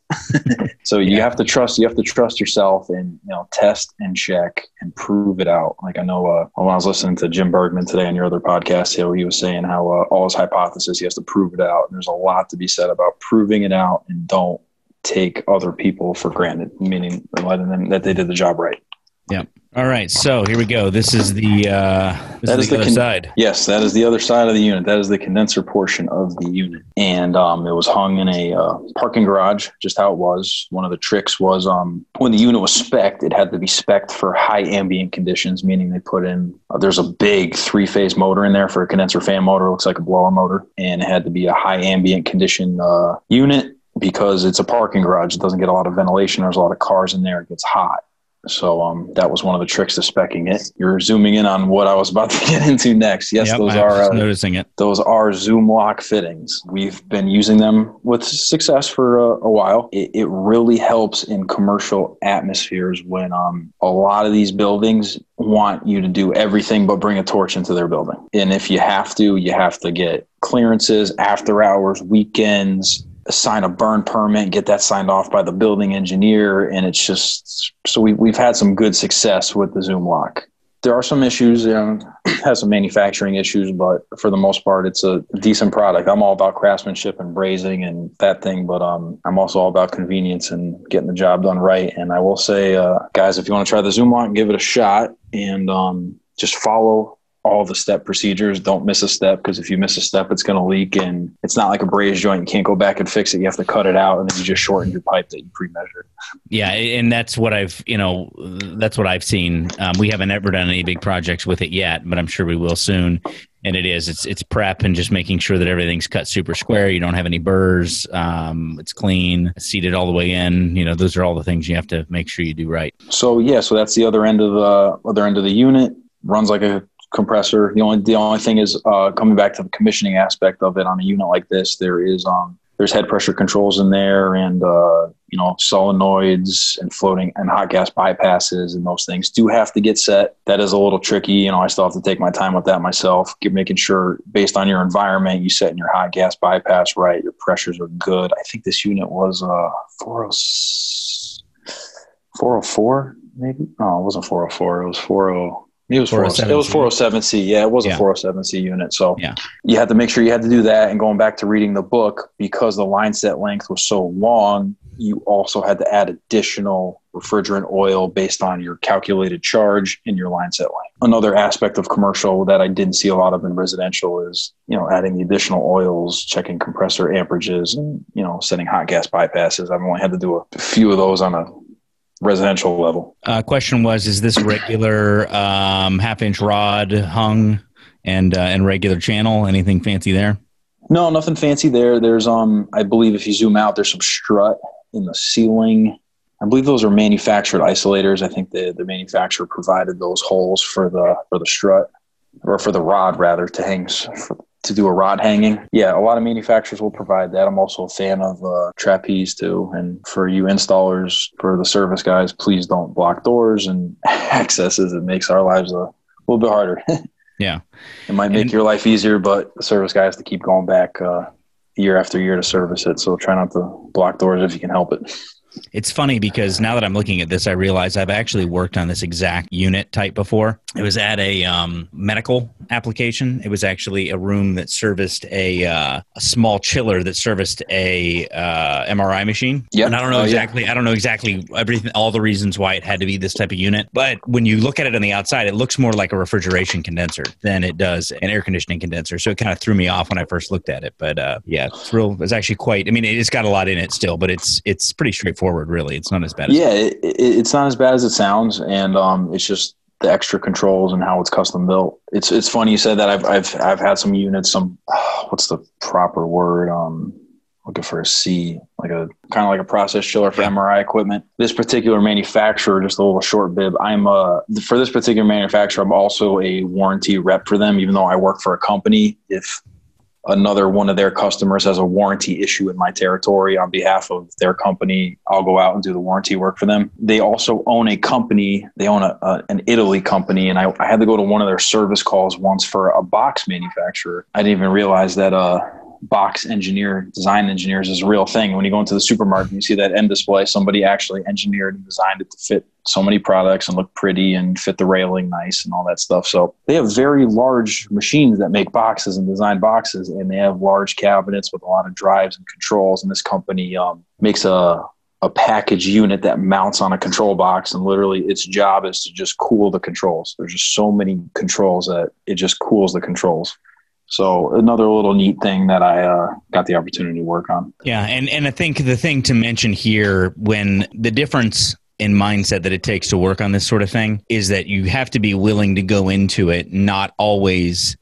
Speaker 2: So you have to trust yourself, and, test and check and prove it out. Like I know when I was listening to Jim Bergman today on your other podcast, he was saying how all his hypothesis, he has to prove it out. And there's a lot to be said about proving it out, and don't take other people for granted, meaning letting them that they did the job right.
Speaker 1: Yeah. All right. So here we go. This is the other side.
Speaker 2: Yes, that is the other side of the unit. That is the condenser portion of the unit. And it was hung in a parking garage, just how it was. One of the tricks was when the unit was spec'd, it had to be spec'd for high ambient conditions, meaning they put in, there's a big 3-phase motor in there for a condenser fan motor. It looks like a blower motor. And it had to be a high ambient condition unit because it's a parking garage. It doesn't get a lot of ventilation. There's a lot of cars in there. It gets hot. So that was one of the tricks to speccing it. You're zooming in on what I was about to get into next. Yes, those are
Speaker 1: noticing it.
Speaker 2: Those are Zoom lock fittings. We've been using them with success for a while. It really helps in commercial atmospheres when a lot of these buildings want you to do everything but bring a torch into their building. And if you have to get clearances, after hours, weekends, sign a burn permit, get that signed off by the building engineer. And it's just, so we've had some good success with the Zoom lock. There are some issues, has some manufacturing issues, but for the most part, it's a decent product. I'm all about craftsmanship and brazing and that thing, but I'm also all about convenience and getting the job done right. And I will say, guys, if you want to try the Zoom lock, give it a shot, and just follow all the step procedures. Don't miss a step, because if you miss a step, it's going to leak, and it's not like a braze joint. You can't go back and fix it. You have to cut it out, and then you just shorten your pipe that you pre-measured.
Speaker 1: Yeah. And that's what I've seen. We haven't ever done any big projects with it yet, but I'm sure we will soon. And it's prep and just making sure that everything's cut super square. You don't have any burrs. It's clean, seated all the way in. Those are all the things you have to make sure you do right.
Speaker 2: So that's the other end of the unit. Runs like a compressor. The only thing is coming back to the commissioning aspect of it on a unit like this, there's head pressure controls in there, and solenoids and floating and hot gas bypasses, and those things do have to get set. That is a little tricky. I still have to take my time with that myself, making sure based on your environment, you set in your hot gas bypass right, your pressures are good. I think this unit was 404 maybe. No, it wasn't 404. It was 40. It was 407C. Yeah, it was a 407C unit. So you had to make sure you had to do that. And going back to reading the book, because the line set length was so long, you also had to add additional refrigerant oil based on your calculated charge in your line set length. Another aspect of commercial that I didn't see a lot of in residential is, adding the additional oils, checking compressor amperages, and, setting hot gas bypasses. I've only had to do a few of those on a residential level.
Speaker 1: Question was, is this regular 1/2-inch rod hung and regular channel? Anything fancy there?
Speaker 2: No, nothing fancy there. There's I believe if you zoom out, there's some strut in the ceiling. I believe those are manufactured isolators. I think the manufacturer provided those holes for the strut, or for the rod rather, to hang to do a rod hanging. Yeah, a lot of manufacturers will provide that. I'm also a fan of trapeze too. And for you installers, for the service guys, please don't block doors and accesses. It makes our lives a little bit harder.
Speaker 1: Yeah.
Speaker 2: It might make your life easier, but the service guy has to keep going back year after year to service it. So try not to block doors if you can help it.
Speaker 1: It's funny because now that I'm looking at this, I realize I've actually worked on this exact unit type before. It was at a medical application. It was actually a room that serviced a small chiller that serviced a MRI machine.
Speaker 2: Yep.
Speaker 1: And I don't know exactly. I don't know exactly everything, all the reasons why it had to be this type of unit. But when you look at it on the outside, it looks more like a refrigeration condenser than it does an air conditioning condenser. So it kind of threw me off when I first looked at it. But yeah, it's actually quite. I mean, it's got a lot in it still, but it's pretty straightforward. Really, it's not as bad.
Speaker 2: It's not as bad as it sounds, and it's just the extra controls and how it's custom built. It's funny you said that. I've had some units. What's the proper word? Looking for a C, like a kind of like a process chiller for MRI equipment. This particular manufacturer, just a little short bib. For this particular manufacturer, I'm also a warranty rep for them, even though I work for a company. If another one of their customers has a warranty issue in my territory on behalf of their company, I'll go out and do the warranty work for them. They also own a company. They own an Italy company. And I had to go to one of their service calls once for a box manufacturer. I didn't even realize that design engineers is a real thing. When you go into the supermarket, you see that end display, somebody actually engineered and designed it to fit so many products and look pretty and fit the railing nice and all that stuff. So they have very large machines that make boxes and design boxes, and they have large cabinets with a lot of drives and controls. And this company makes a package unit that mounts on a control box, and literally its job is to just cool the controls. There's just so many controls that it just cools the controls. So another little neat thing that I got the opportunity to work on.
Speaker 1: Yeah, and I think the thing to mention here, when the difference in mindset that it takes to work on this sort of thing is that you have to be willing to go into it not always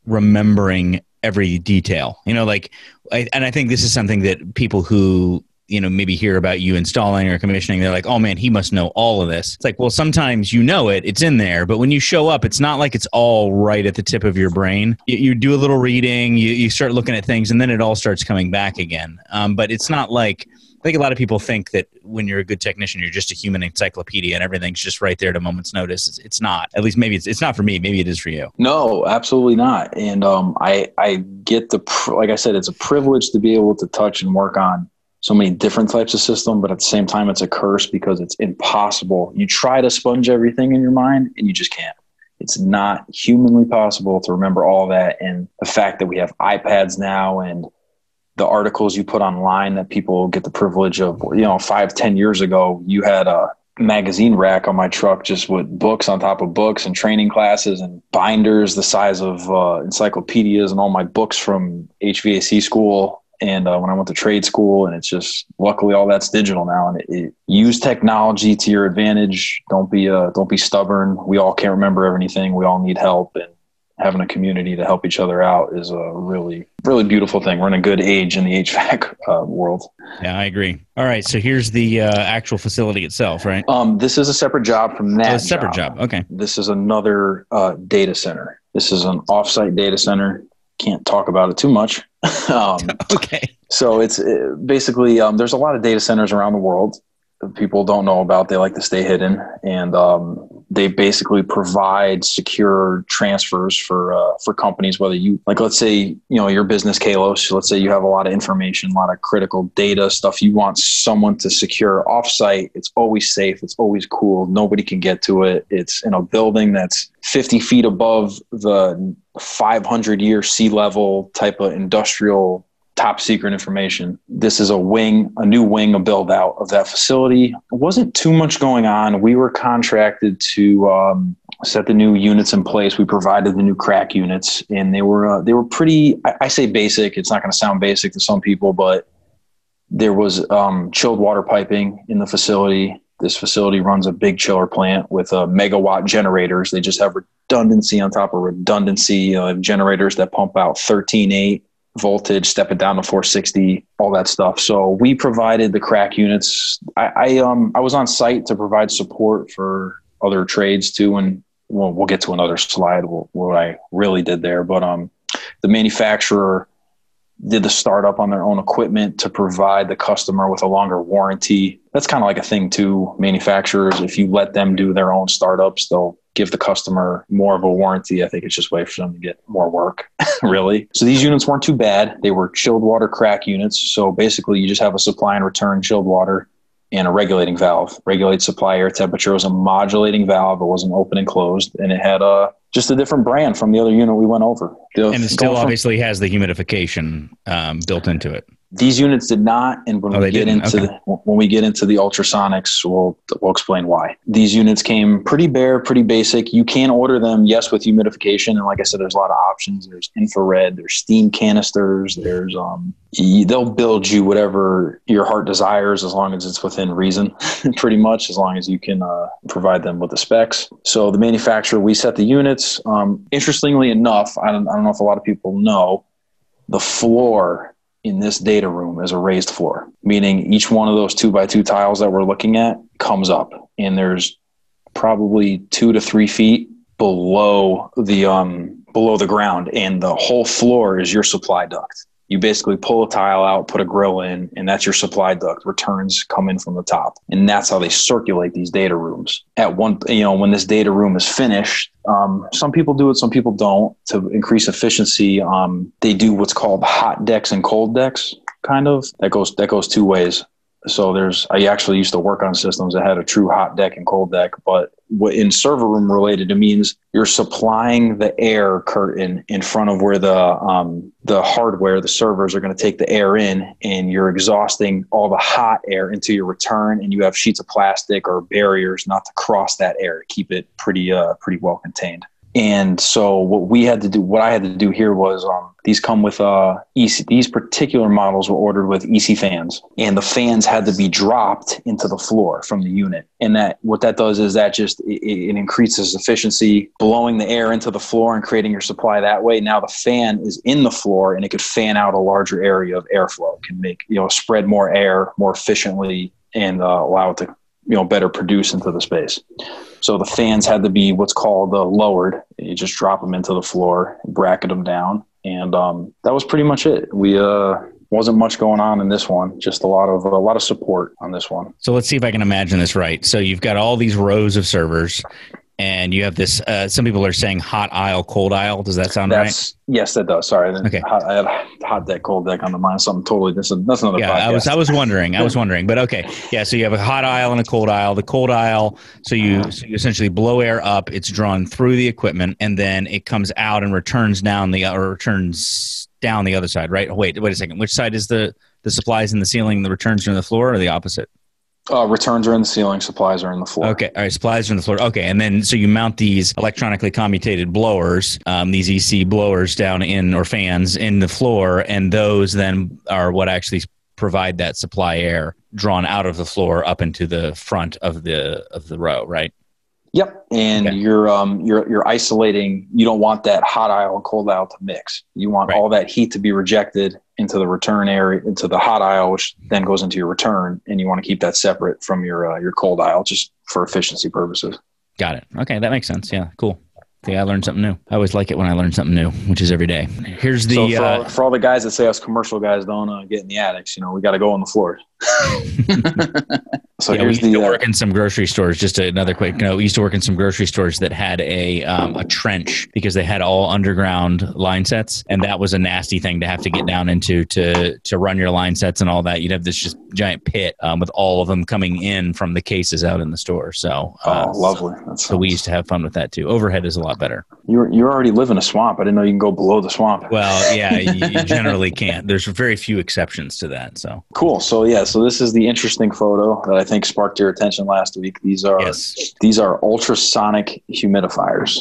Speaker 1: remembering every detail. I think this is something that people who maybe hear about you installing or commissioning, they're like, oh man, he must know all of this. It's like, well, sometimes it's in there, but when you show up, it's not like it's all right at the tip of your brain. You do a little reading, you start looking at things, and then it all starts coming back again. But it's not like, I think a lot of people think that when you're a good technician, you're just a human encyclopedia and everything's just right there at a moment's notice. It's not. At least maybe it's not for me. Maybe it is for you.
Speaker 2: No, absolutely not. And I get like I said, it's a privilege to be able to touch and work on so many different types of system, but at the same time, it's a curse because it's impossible. You try to sponge everything in your mind and you just can't. It's not humanly possible to remember all that. And the fact that we have iPads now and the articles you put online that people get the privilege of, 5-10 years ago, you had a magazine rack on my truck just with books on top of books and training classes and binders the size of encyclopedias and all my books from HVAC school. And when I went to trade school, and it's just, luckily all that's digital now, and use technology to your advantage. Don't be stubborn. We all can't remember everything. We all need help, and having a community to help each other out is a really, really beautiful thing. We're in a good age in the HVAC world.
Speaker 1: Yeah, I agree. All right. So here's the actual facility itself, right?
Speaker 2: This is a separate job from that.
Speaker 1: A separate job. Okay.
Speaker 2: This is another data center. This is an offsite data center. Can't talk about it too much.
Speaker 1: Okay.
Speaker 2: So it's basically, there's a lot of data centers around the world that people don't know about. They like to stay hidden, and they basically provide secure transfers for companies, whether you, like, let's say, your business, Kalos, let's say you have a lot of information, a lot of critical data stuff you want someone to secure offsite. It's always safe. It's always cool. Nobody can get to it. It's in a building that's 50 feet above the 500-year sea level type of industrial top secret information. This is a new wing, a build out of that facility. It wasn't too much going on. We were contracted to set the new units in place. We provided the new crack units, and they were pretty, I say basic. It's not going to sound basic to some people, but there was chilled water piping in the facility. This facility runs a big chiller plant with megawatt generators. They just have redundancy on top of redundancy. Generators that pump out 13.8 voltage, step it down to 460, all that stuff. So we provided the crack units. I was on site to provide support for other trades too, and we'll get to another slide what I really did there. But the manufacturer did the startup on their own equipment to provide the customer with a longer warranty. That's kind of like a thing too. Manufacturers, if you let them do their own startups, they'll give the customer more of a warranty. I think it's just a way for them to get more work, really. So these units weren't too bad. They were chilled water crack units. So basically you just have a supply and return chilled water and a regulating valve. Regulates supply air temperature. It was a modulating valve. It wasn't open and closed. And it had just a different brand from the other unit we went over.
Speaker 1: And it still obviously has the humidification built into it.
Speaker 2: These units did not, and when we get into the ultrasonics, we'll explain why. These units came pretty bare, pretty basic. You can order them, yes, with humidification, and like I said, there's a lot of options. There's infrared, there's steam canisters, there's they'll build you whatever your heart desires as long as it's within reason, pretty much, as long as you can provide them with the specs. So the manufacturer, we set the units. Interestingly enough, I don't know if a lot of people know, the floor in this data room is a raised floor, meaning each one of those 2x2 tiles that we're looking at comes up, and there's probably 2 to 3 feet below the ground, and the whole floor is your supply duct. You basically pull a tile out, put a grill in, and that's your supply duct. Returns come in from the top. And that's how they circulate these data rooms. When this data room is finished, some people do it, some people don't. To increase efficiency, they do what's called hot decks and cold decks, kind of. That goes two ways. So I actually used to work on systems that had a true hot deck and cold deck, but in server room related, it means you're supplying the air curtain in front of where the hardware, the servers are going to take the air in, and you're exhausting all the hot air into your return, and you have sheets of plastic or barriers not to cross that air to keep it pretty well contained. And so what I had to do here was these come with these particular models were ordered with EC fans, and the fans had to be dropped into the floor from the unit. And what that does is that just it increases efficiency, blowing the air into the floor and creating your supply that way. Now the fan is in the floor, and it could fan out a larger area of airflow. It can make spread more air more efficiently and allow it to better produce into the space. So the fans had to be what's called lowered. You just drop them into the floor, bracket them down, and that was pretty much it. We wasn't much going on in this one, just a lot of support on this one.
Speaker 1: So let's see if I can imagine this right. So you've got all these rows of servers, and you have this, some people are saying hot aisle, cold aisle. Does that sound right?
Speaker 2: Yes, that does. Sorry.
Speaker 1: Okay.
Speaker 2: I had hot deck, cold deck on the mind. Something totally different. That's another podcast.
Speaker 1: I was wondering, but okay. Yeah. So you have a hot aisle and a cold aisle. The cold aisle, so you essentially blow air up, it's drawn through the equipment, and then it comes out and returns down the other side, right? Wait a second. Which side is the supplies in the ceiling, the returns are in the floor, or the opposite?
Speaker 2: Returns are in the ceiling, supplies are in the floor.
Speaker 1: Okay. All right. Supplies are in the floor. Okay. And then, so you mount these electronically commutated blowers, these EC blowers down or fans in the floor. And those then are what actually provide that supply air drawn out of the floor up into the front of the row, right?
Speaker 2: Yep. And okay. You're isolating. You don't want that hot aisle and cold aisle to mix. You want all that heat to be rejected into the return area, into the hot aisle, which then goes into your return. And you want to keep that separate from your cold aisle, just for efficiency purposes.
Speaker 1: Got it. Okay. That makes sense. Yeah. Cool. Yeah, I learned something new. I always like it when I learn something new, which is every day. Here's the
Speaker 2: for all the guys that say us commercial guys don't get in the attics, we got to go on the floors.
Speaker 1: So here's we used to work in some grocery stores. Just another quick, we used to work in some grocery stores that had a trench because they had all underground line sets, and that was a nasty thing to have to get down into to run your line sets and all that. You'd have this just giant pit with all of them coming in from the cases out in the store. So
Speaker 2: lovely.
Speaker 1: So we used to have fun with that too. Overhead is a lot better.
Speaker 2: You already live in a swamp. I didn't know you can go below the swamp.
Speaker 1: Well, yeah, you generally can't. There's very few exceptions to that. So
Speaker 2: cool. So this is the interesting photo that I think sparked your attention last week. These are ultrasonic humidifiers.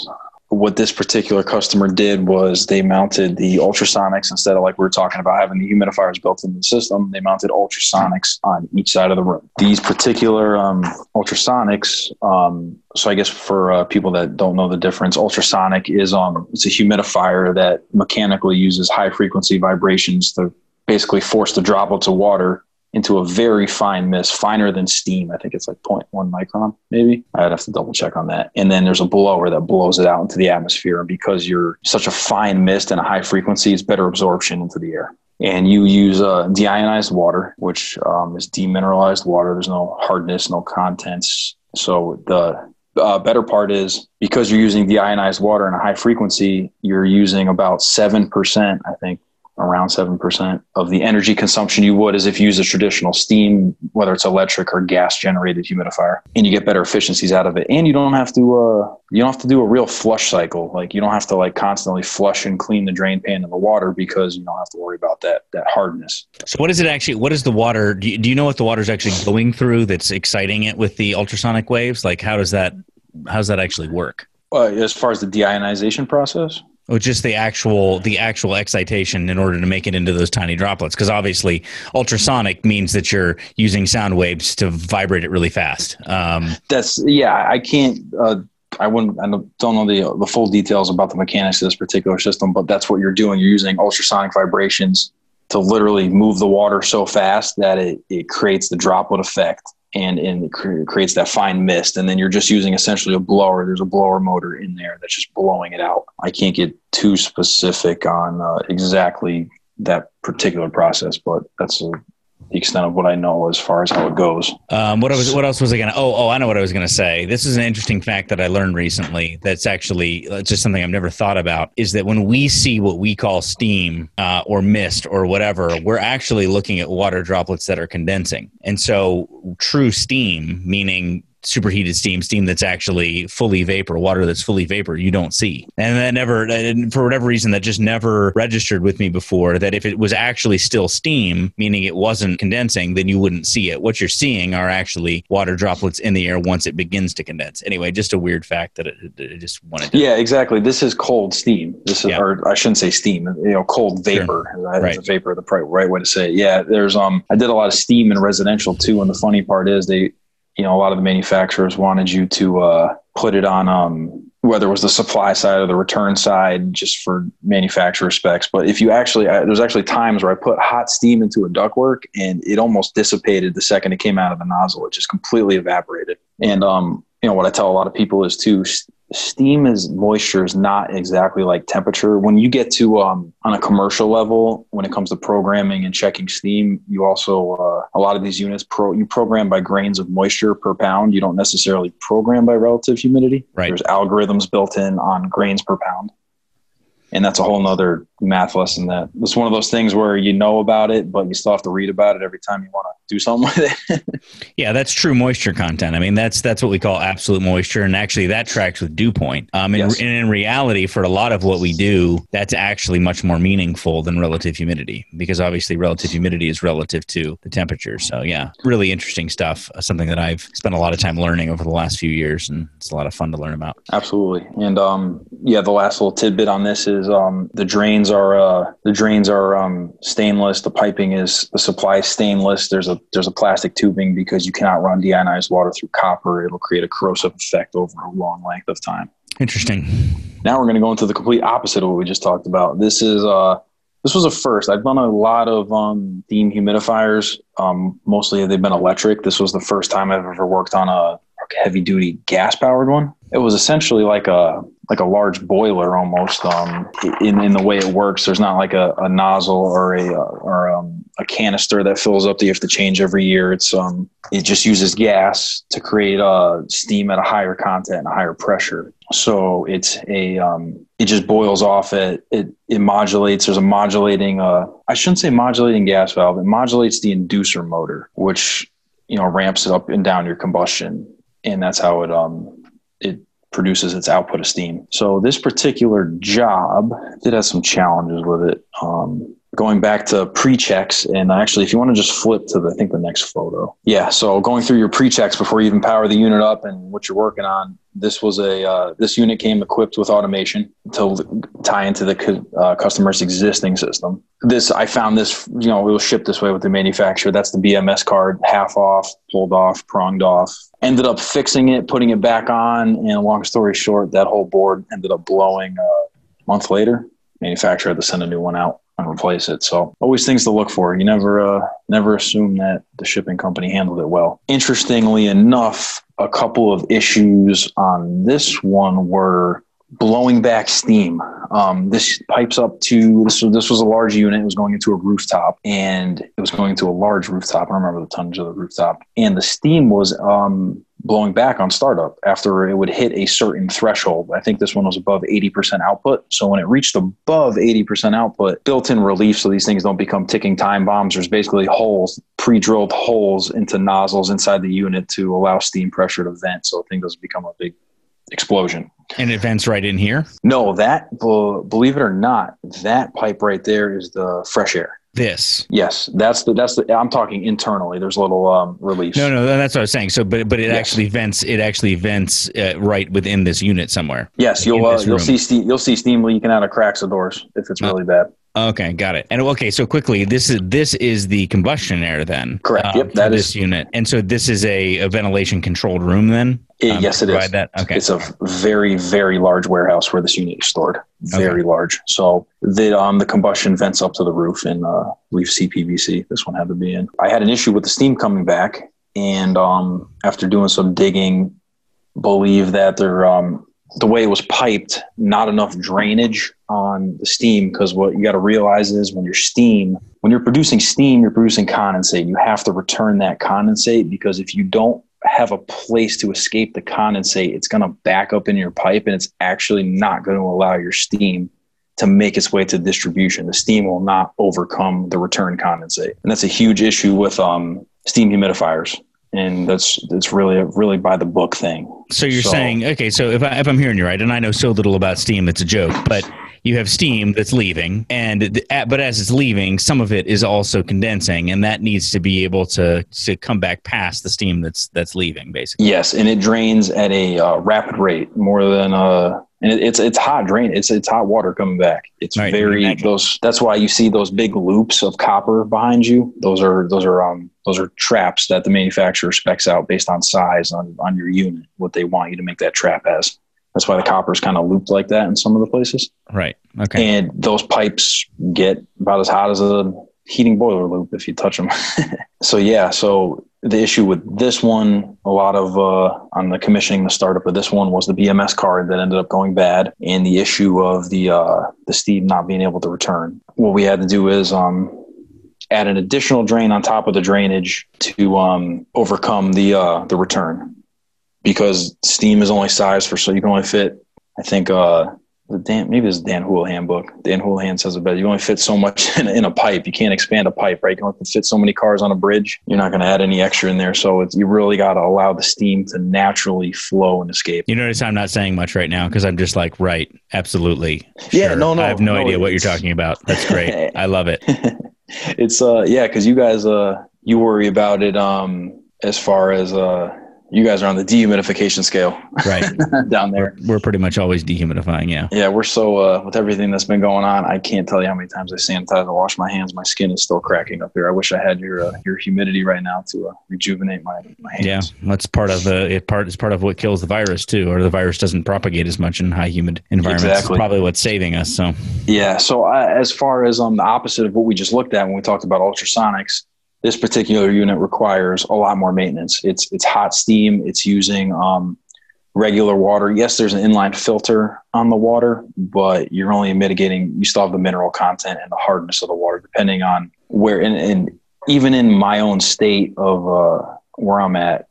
Speaker 2: What this particular customer did was they mounted the ultrasonics instead of, like we were talking about, having the humidifiers built into the system. They mounted ultrasonics on each side of the room. These particular ultrasonics, so I guess for people that don't know the difference, ultrasonic is it's a humidifier that mechanically uses high frequency vibrations to basically force the droplets of water into a very fine mist, finer than steam. I think it's like 0.1 micron, maybe. I'd have to double check on that. And then there's a blower that blows it out into the atmosphere. And because you're such a fine mist and a high frequency, it's better absorption into the air. And you use deionized water, which is demineralized water. There's no hardness, no contents. So the better part is, because you're using deionized water in a high frequency, you're using about 7%, I think, around 7% of the energy consumption you would as if you use a traditional steam, whether it's electric or gas generated humidifier, and you get better efficiencies out of it. And you don't have to do a real flush cycle. Like, you don't have to like constantly flush and clean the drain pan of the water, because you don't have to worry about that hardness.
Speaker 1: So what is the water? Do you know what the water is actually going through that's exciting it with the ultrasonic waves? Like, how's that actually work?
Speaker 2: As far as the deionization process?
Speaker 1: Or just the actual excitation in order to make it into those tiny droplets? Because obviously ultrasonic means that you're using sound waves to vibrate it really fast.
Speaker 2: I can't, I don't know the full details about the mechanics of this particular system, but that's what you're doing. You're using ultrasonic vibrations to literally move the water so fast that it creates the droplet effect. And it creates that fine mist. And then you're just using essentially a blower. There's a blower motor in there that's just blowing it out. I can't get too specific on exactly that particular process, but that's the extent of what I know as far as how it goes.
Speaker 1: What else was I going to? I know what I was going to say. This is an interesting fact that I learned recently. That's actually just something I've never thought about, is that when we see what we call steam or mist or whatever, we're actually looking at water droplets that are condensing. And so true steam, meaning superheated steam that's actually fully vapor, water that's fully vapor, you don't see. And for whatever reason, that just never registered with me before, that if it was actually still steam, meaning it wasn't condensing, then you wouldn't see it. What you're seeing are actually water droplets in the air once it begins to condense. Anyway, just a weird fact that I just wanted to...
Speaker 2: Yeah, exactly. This is cold steam. Or I shouldn't say steam, cold vapor. Sure. Right. It's a vapor, the right way to say it. Yeah, there's, I did a lot of steam in residential too. And the funny part is a lot of the manufacturers wanted you to put it on whether it was the supply side or the return side, just for manufacturer specs. But if you there's actually times where I put hot steam into a ductwork and it almost dissipated the second it came out of the nozzle. It just completely evaporated. And what I tell a lot of people is too, moisture is not exactly like temperature. When you get to on a commercial level, when it comes to programming and checking steam, you also a lot of these units you program by grains of moisture per pound. You don't necessarily program by relative humidity.
Speaker 1: Right.
Speaker 2: There's algorithms built in on grains per pound. And that's a whole nother math lesson. That it's one of those things where you know about it, but you still have to read about it every time you want to do something with it.
Speaker 1: Yeah, that's true moisture content. I mean, that's what we call absolute moisture. And actually that tracks with dew point. Yes. And in reality, for a lot of what we do, that's actually much more meaningful than relative humidity, because obviously relative humidity is relative to the temperature. So yeah, really interesting stuff. Something that I've spent a lot of time learning over the last few years, and it's a lot of fun to learn about.
Speaker 2: Absolutely. And the last little tidbit on this is the drains are stainless. The piping is, the supply is stainless. There's a plastic tubing because you cannot run deionized water through copper. It'll create a corrosive effect over a long length of time.
Speaker 1: Interesting.
Speaker 2: Now we're going to go into the complete opposite of what we just talked about. This was a first. I've done a lot of steam humidifiers. Mostly they've been electric. This was the first time I've ever worked on a heavy duty gas powered one. It was essentially like a large boiler almost. In the way it works, there's not like a nozzle or a canister that fills up that you have to change every year. It just uses gas to create steam at a higher content and a higher pressure. So it just boils off. It modulates. There's a modulating. I shouldn't say modulating gas valve. It modulates the inducer motor, which ramps it up and down your combustion, and that's how it produces its output of steam. So this particular job did have some challenges with it. Going back to pre-checks, and actually, if you want to just flip to the next photo. Yeah, so going through your pre-checks before you even power the unit up and what you're working on, this was this unit came equipped with automation to tie into the customer's existing system. I found this, it was shipped this way with the manufacturer. That's the BMS card, half off, pulled off, pronged off. Ended up fixing it, putting it back on, and long story short, that whole board ended up blowing a month later. Manufacturer had to send a new one out. and replace it. So always things to look for. You never assume that the shipping company handled it well. Interestingly enough, a couple of issues on this one were blowing back steam. This pipes up to this was a large unit. It was going into a rooftop, and it was going into a large rooftop. I don't remember the tonnage of the rooftop, and the steam was blowing back on startup after it would hit a certain threshold. I think this one was above 80% output. So when it reached above 80% output, built-in relief so these things don't become ticking time bombs. There's basically holes, pre-drilled holes into nozzles inside the unit to allow steam pressure to vent, so the thing doesn't become a big explosion.
Speaker 1: And it vents right in here?
Speaker 2: No, believe it or not, that pipe right there is the fresh air.
Speaker 1: This.
Speaker 2: Yes, that's the. I'm talking internally. There's a little relief.
Speaker 1: No, that's what I was saying. So, but it yes. actually vents. It actually vents right within this unit somewhere.
Speaker 2: Yes, you'll see steam. You'll see steam leaking out of cracks of doors if it's really bad.
Speaker 1: Okay, got it. And okay, so quickly, this is the combustion air then.
Speaker 2: Correct. Yep, that is
Speaker 1: this unit. And so this is a ventilation controlled room then.
Speaker 2: Yes, it is.
Speaker 1: That? Okay.
Speaker 2: It's a very, very large warehouse where this unit is stored. Very large. So the combustion vents up to the roof, and we've CPVC. This one had to be in. I had an issue with the steam coming back, and after doing some digging, believe that the way it was piped, not enough drainage on the steam, because what you got to realize is when you're producing steam, you're producing condensate. You have to return that condensate, because if you don't have a place to escape the condensate, it's going to back up in your pipe, and it's actually not going to allow your steam to make its way to distribution. The steam will not overcome the return condensate. And that's a huge issue with steam humidifiers. And that's really by the book thing.
Speaker 1: So you're saying, okay, so if I'm hearing you right, and I know so little about steam, it's a joke, but you have steam that's leaving, but as it's leaving, some of it is also condensing, and that needs to be able to come back past the steam that's leaving, basically.
Speaker 2: Yes, and it drains at a rapid rate, more than and it's hot drain. It's hot water coming back. It's right, very that's why you see those big loops of copper behind you. Those are traps that the manufacturer specs out based on size on your unit, what they want you to make that trap as. That's why the copper is kind of looped like that in some of the places.
Speaker 1: Right. Okay.
Speaker 2: And those pipes get about as hot as a heating boiler loop if you touch them. So the issue with this one, a lot of on the commissioning, the startup of this one was the BMS card that ended up going bad, and the issue of the steam not being able to return. What we had to do is add an additional drain on top of the drainage to overcome the return, because steam is only sized so you can only fit, I think, maybe it's Dan Houlihan book. Dan Houlihan says it better. You only fit so much in a pipe. You can't expand a pipe, right? You can only fit so many cars on a bridge. You're not going to add any extra in there. So you really got to allow the steam to naturally flow and escape.
Speaker 1: You notice I'm not saying much right now because I'm just like, right, absolutely.
Speaker 2: Yeah,
Speaker 1: sure.
Speaker 2: no.
Speaker 1: I have no idea what you're talking about. That's great. I love it.
Speaker 2: It's, because you guys, you worry about it as far as you guys are on the dehumidification scale,
Speaker 1: right?
Speaker 2: Down there.
Speaker 1: We're pretty much always dehumidifying. Yeah.
Speaker 2: Yeah. We're so, with everything that's been going on, I can't tell you how many times I sanitize and wash my hands. My skin is still cracking up here. I wish I had your humidity right now to rejuvenate my hands.
Speaker 1: Yeah. That's part of it's part of what kills the virus too, or the virus doesn't propagate as much in high humid environments. Exactly. It's probably what's saving us. So,
Speaker 2: yeah. So as far as the opposite of what we just looked at when we talked about ultrasonics, this particular unit requires a lot more maintenance. It's hot steam. It's using regular water. Yes, there's an inline filter on the water, but you're only mitigating. You still have the mineral content and the hardness of the water, depending on where. And even in my own state of where I'm at,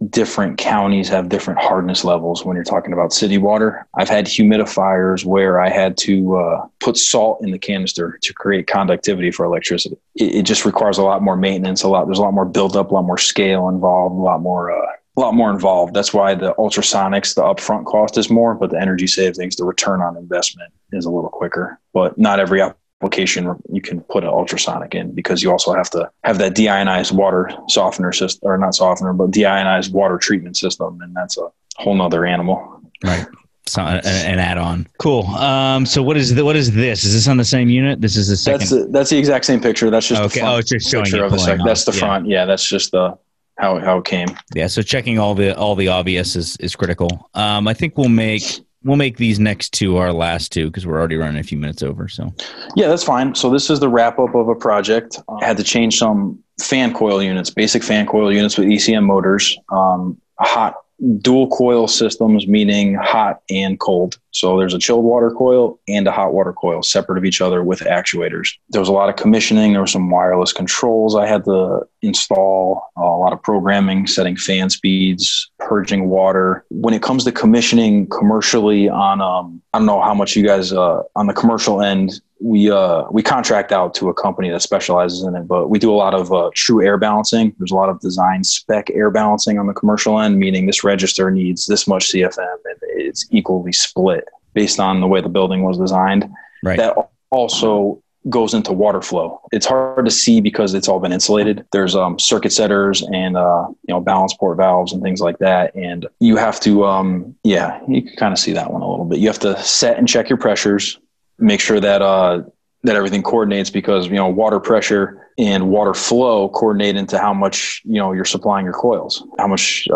Speaker 2: different counties have different hardness levels when you're talking about city water. I've had humidifiers where I had to put salt in the canister to create conductivity for electricity. It just requires a lot more maintenance. There's a lot more buildup, a lot more scale involved, a lot more involved. That's why the ultrasonics, the upfront cost is more, but the energy savings, the return on investment is a little quicker. But not every application you can put an ultrasonic in, because you also have to have that deionized water softener system, or not softener, but deionized water treatment system. And that's a whole nother animal.
Speaker 1: Right. So an add-on. Cool. So what is this? Is this on the same unit? This is the second.
Speaker 2: That's the exact same picture. That's just the front.
Speaker 1: Oh, it's just showing
Speaker 2: picture
Speaker 1: it
Speaker 2: of the second. That's the front. Yeah. That's just how it came.
Speaker 1: Yeah. So checking all the obvious is critical. I think we'll make we'll make these next two our last two because we're already running a few minutes over. So
Speaker 2: yeah, that's fine. So this is the wrap up of a project. I had to change some fan coil units, basic fan coil units with ECM motors, hot dual coil systems, meaning hot and cold. So there's a chilled water coil and a hot water coil separate of each other with actuators. There was a lot of commissioning. There were some wireless controls I had to install, a lot of programming, setting fan speeds, purging water. When it comes to commissioning commercially on, I don't know how much you guys, on the commercial end, we contract out to a company that specializes in it, but we do a lot of true air balancing. There's a lot of design spec air balancing on the commercial end, meaning this register needs this much CFM and it's equally split based on the way the building was designed.
Speaker 1: Right.
Speaker 2: That also goes into water flow. It's hard to see because it's all been insulated. There's circuit setters and balance port valves and things like that. And you have to you can kind of see that one a little bit. You have to set and check your pressures, make sure that that everything coordinates, because water pressure and water flow coordinate into how much you're supplying your coils, how much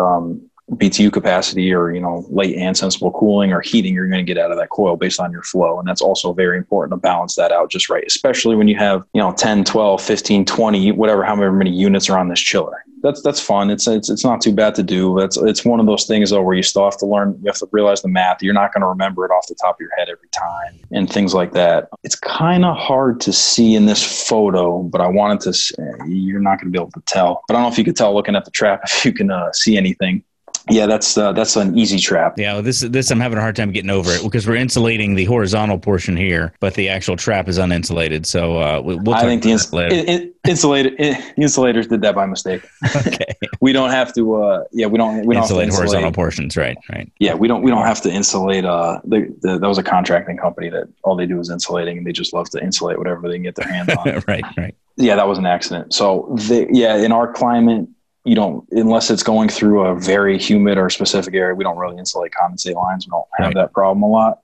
Speaker 2: BTU capacity or late and sensible cooling or heating you're going to get out of that coil based on your flow. And that's also very important to balance that out just right, especially when you have 10, 12, 15, 20, whatever, however many units are on this chiller. That's fun. It's not too bad to do. It's one of those things though where you still have to learn. You have to realize the math. You're not going to remember it off the top of your head every time and things like that. It's kind of hard to see in this photo, but I wanted to say, you're not going to be able to tell. But I don't know if you could tell looking at the trap if you can see anything. Yeah, that's an easy trap.
Speaker 1: Yeah, well, this I'm having a hard time getting over it because we're insulating the horizontal portion here, but the actual trap is uninsulated. So we'll talk about that later.
Speaker 2: Insulators did that by mistake.
Speaker 1: Okay.
Speaker 2: We don't have to. We don't
Speaker 1: insulate horizontal portions. Right.
Speaker 2: Yeah, we don't have to insulate. That was a contracting company that all they do is insulating, and they just love to insulate whatever they can get their hands on.
Speaker 1: Right.
Speaker 2: Yeah, that was an accident. So in our climate, you don't, unless it's going through a very humid or specific area, we don't really insulate condensate lines. We don't have that problem a lot.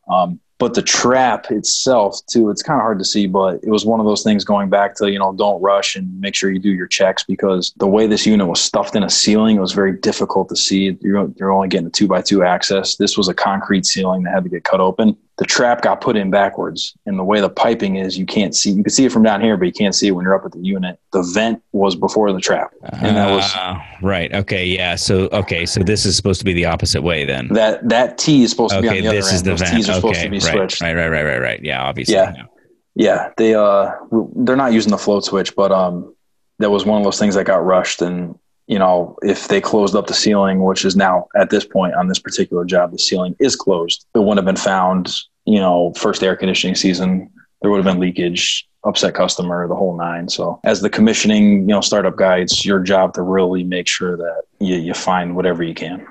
Speaker 2: But the trap itself too, it's kind of hard to see, but it was one of those things going back to, don't rush and make sure you do your checks, because the way this unit was stuffed in a ceiling, it was very difficult to see. You're only getting a 2x2 access. This was a concrete ceiling that had to get cut open. The trap got put in backwards, and the way the piping is, you can't see. You can see it from down here, but you can't see it when you're up at the unit. The vent was before the trap, and that was
Speaker 1: right. Okay, yeah. So this is supposed to be the opposite way then.
Speaker 2: That T is supposed to be on the other end.
Speaker 1: This is the vent.
Speaker 2: T's are supposed to be switched.
Speaker 1: Right. Yeah, obviously.
Speaker 2: Yeah. They're not using the float switch, but that was one of those things that got rushed. And if they closed up the ceiling, which is now at this point on this particular job, the ceiling is closed. It wouldn't have been found, first air conditioning season, there would have been leakage, upset customer, the whole nine. So as the commissioning, startup guy, it's your job to really make sure that you find whatever you can.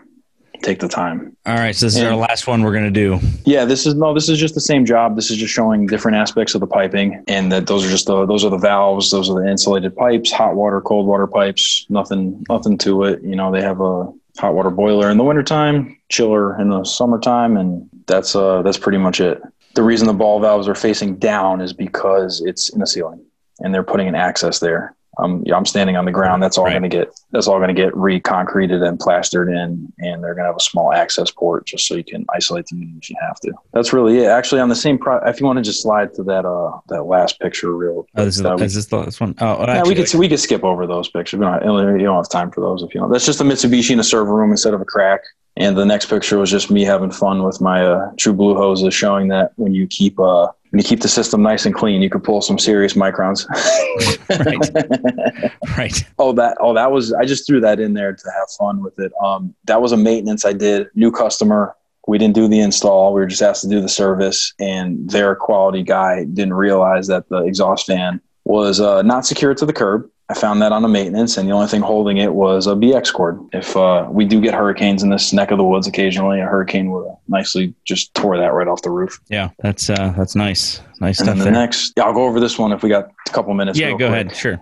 Speaker 2: Take the time.
Speaker 1: All right. So this is our last one we're going to do.
Speaker 2: Yeah, this is just the same job. This is just showing different aspects of the piping, and that those are the valves. Those are the insulated pipes, hot water, cold water pipes, nothing to it. They have a hot water boiler in the wintertime, chiller in the summertime. And that's pretty much it. The reason the ball valves are facing down is because it's in the ceiling and they're putting an access there. I'm standing on the ground. That's all going to get re-concreted and plastered in, and they're going to have a small access port just so you can isolate the unit if you have to. That's really it. Actually, on the same if you want to just slide to that last picture real quick.
Speaker 1: Is this the last one? Oh,
Speaker 2: yeah, we could skip over those pictures. You don't have time for those if you know. That's just a Mitsubishi in a server room instead of a crack. And the next picture was just me having fun with my True Blue hoses, showing that when you keep the system nice and clean, you can pull some serious microns.
Speaker 1: Right.
Speaker 2: That was, I just threw that in there to have fun with it. That was a maintenance I did, new customer. We didn't do the install. We were just asked to do the service, and their quality guy didn't realize that the exhaust fan was not secured to the curb. I found that on the maintenance, and the only thing holding it was a BX cord. If we do get hurricanes in this neck of the woods occasionally, a hurricane would nicely just tore that right off the roof.
Speaker 1: Yeah, that's nice. Nice
Speaker 2: and
Speaker 1: stuff.
Speaker 2: Then I'll go over this one if we got a couple minutes.
Speaker 1: Yeah, go ahead. Sure.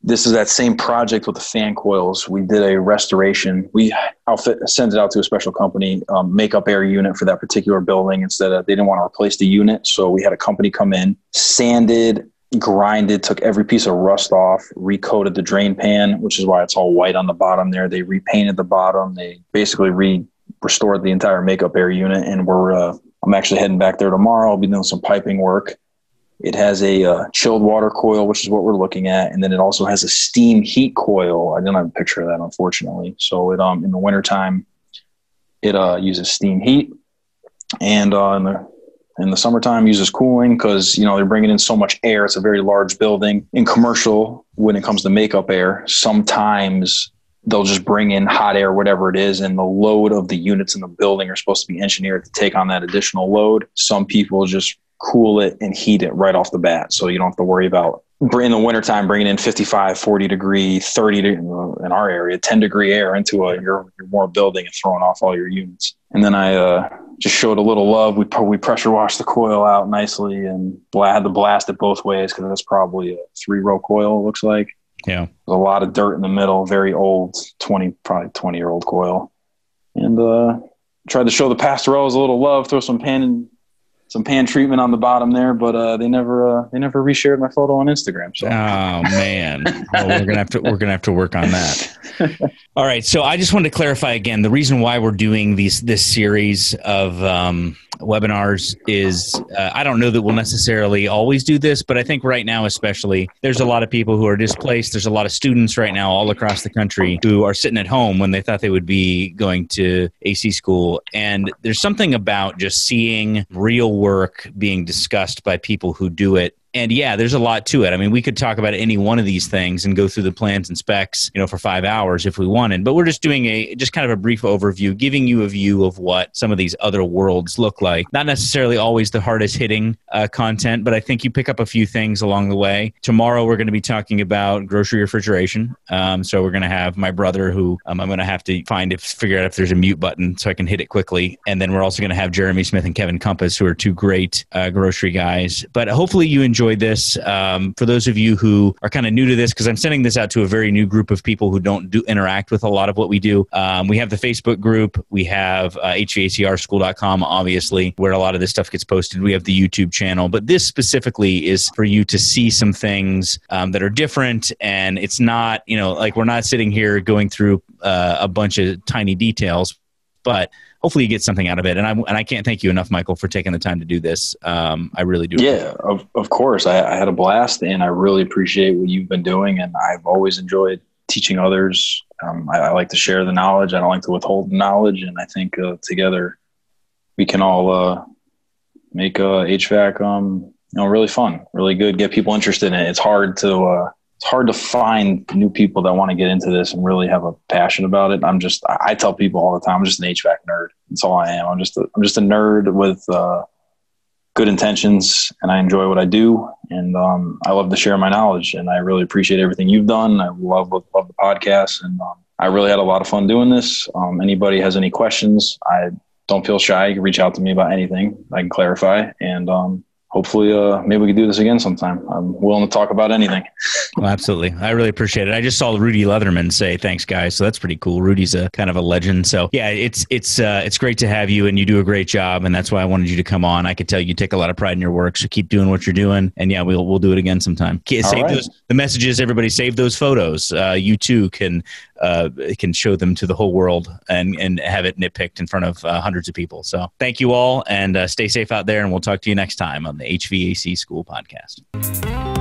Speaker 2: This is that same project with the fan coils. We did a restoration. Sends it out to a special company, makeup air unit for that particular building. Instead of, they didn't want to replace the unit, so we had a company come in, sanded, grinded, took every piece of rust off, recoated the drain pan, which is why it's all white on the bottom there. They repainted the bottom. They basically restored the entire makeup air unit, and we're I'm actually heading back there tomorrow. I'll be doing some piping work. It has a chilled water coil, which is what we're looking at. And then it also has a steam heat coil. I didn't have a picture of that, unfortunately. So it in the wintertime, it uses steam heat. And in the summertime, uses cooling because, they're bringing in so much air. It's a very large building. In commercial, when it comes to makeup air, sometimes they'll just bring in hot air, whatever it is, and the load of the units in the building are supposed to be engineered to take on that additional load. Some people just cool it and heat it right off the bat. So you don't have to worry about in the wintertime bringing in 55, 40 degree, 30 in our area, 10 degree air into your warm building and throwing off all your units. And then I just showed a little love. We pressure washed the coil out nicely and had to blast it both ways because that's probably a 3-row coil, it looks like.
Speaker 1: Yeah.
Speaker 2: There's a lot of dirt in the middle, very old, probably 20-year-old coil. And tried to show the pastorellas a little love, throw some pan treatment on the bottom there, but they never reshared my photo on Instagram. So.
Speaker 1: Oh man, well, we're gonna have to work on that. All right, so I just wanted to clarify again the reason why we're doing this series of webinars is I don't know that we'll necessarily always do this, but I think right now especially there's a lot of people who are displaced. There's a lot of students right now all across the country who are sitting at home when they thought they would be going to AC school, and there's something about just seeing real work being discussed by people who do it. And yeah, there's a lot to it. I mean, we could talk about any one of these things and go through the plans and specs, for 5 hours if we wanted. But we're just doing just kind of a brief overview, giving you a view of what some of these other worlds look like. Not necessarily always the hardest hitting content, but I think you pick up a few things along the way. Tomorrow, we're going to be talking about grocery refrigeration. So we're going to have my brother, who I'm going to have to figure out if there's a mute button so I can hit it quickly. And then we're also going to have Jeremy Smith and Kevin Compass, who are two great grocery guys. But hopefully you enjoyed this. For those of you who are kind of new to this, because I'm sending this out to a very new group of people who don't interact with a lot of what we do. We have the Facebook group. We have HVACrschool.com, obviously, where a lot of this stuff gets posted. We have the YouTube channel. But this specifically is for you to see some things that are different. And it's not, like we're not sitting here going through a bunch of tiny details, but hopefully you get something out of it. And I can't thank you enough, Michael, for taking the time to do this. I really do.
Speaker 2: Yeah, of course. I had a blast, and I really appreciate what you've been doing. And I've always enjoyed teaching others. I like to share the knowledge. I don't like to withhold the knowledge. And I think together we can all make HVAC, really fun, really good, get people interested in it. It's hard to find new people that want to get into this and really have a passion about it. I tell people all the time, I'm just an HVAC nerd. That's all I am. I'm just a nerd with good intentions, and I enjoy what I do. And I love to share my knowledge, and I really appreciate everything you've done. I love the podcast, and I really had a lot of fun doing this. Anybody has any questions, I don't feel shy. You can reach out to me about anything I can clarify. And hopefully, maybe we can do this again sometime. I'm willing to talk about anything.
Speaker 1: Well, absolutely. I really appreciate it. I just saw Rudy Leatherman say, thanks, guys. So that's pretty cool. Rudy's a kind of a legend. So yeah, it's great to have you, and you do a great job. And that's why I wanted you to come on. I could tell you take a lot of pride in your work. So keep doing what you're doing. And yeah, we'll do it again sometime. The messages, everybody save those photos. You too can show them to the whole world and have it nitpicked in front of hundreds of people. So thank you all, and stay safe out there. And we'll talk to you next time on the HVAC School podcast.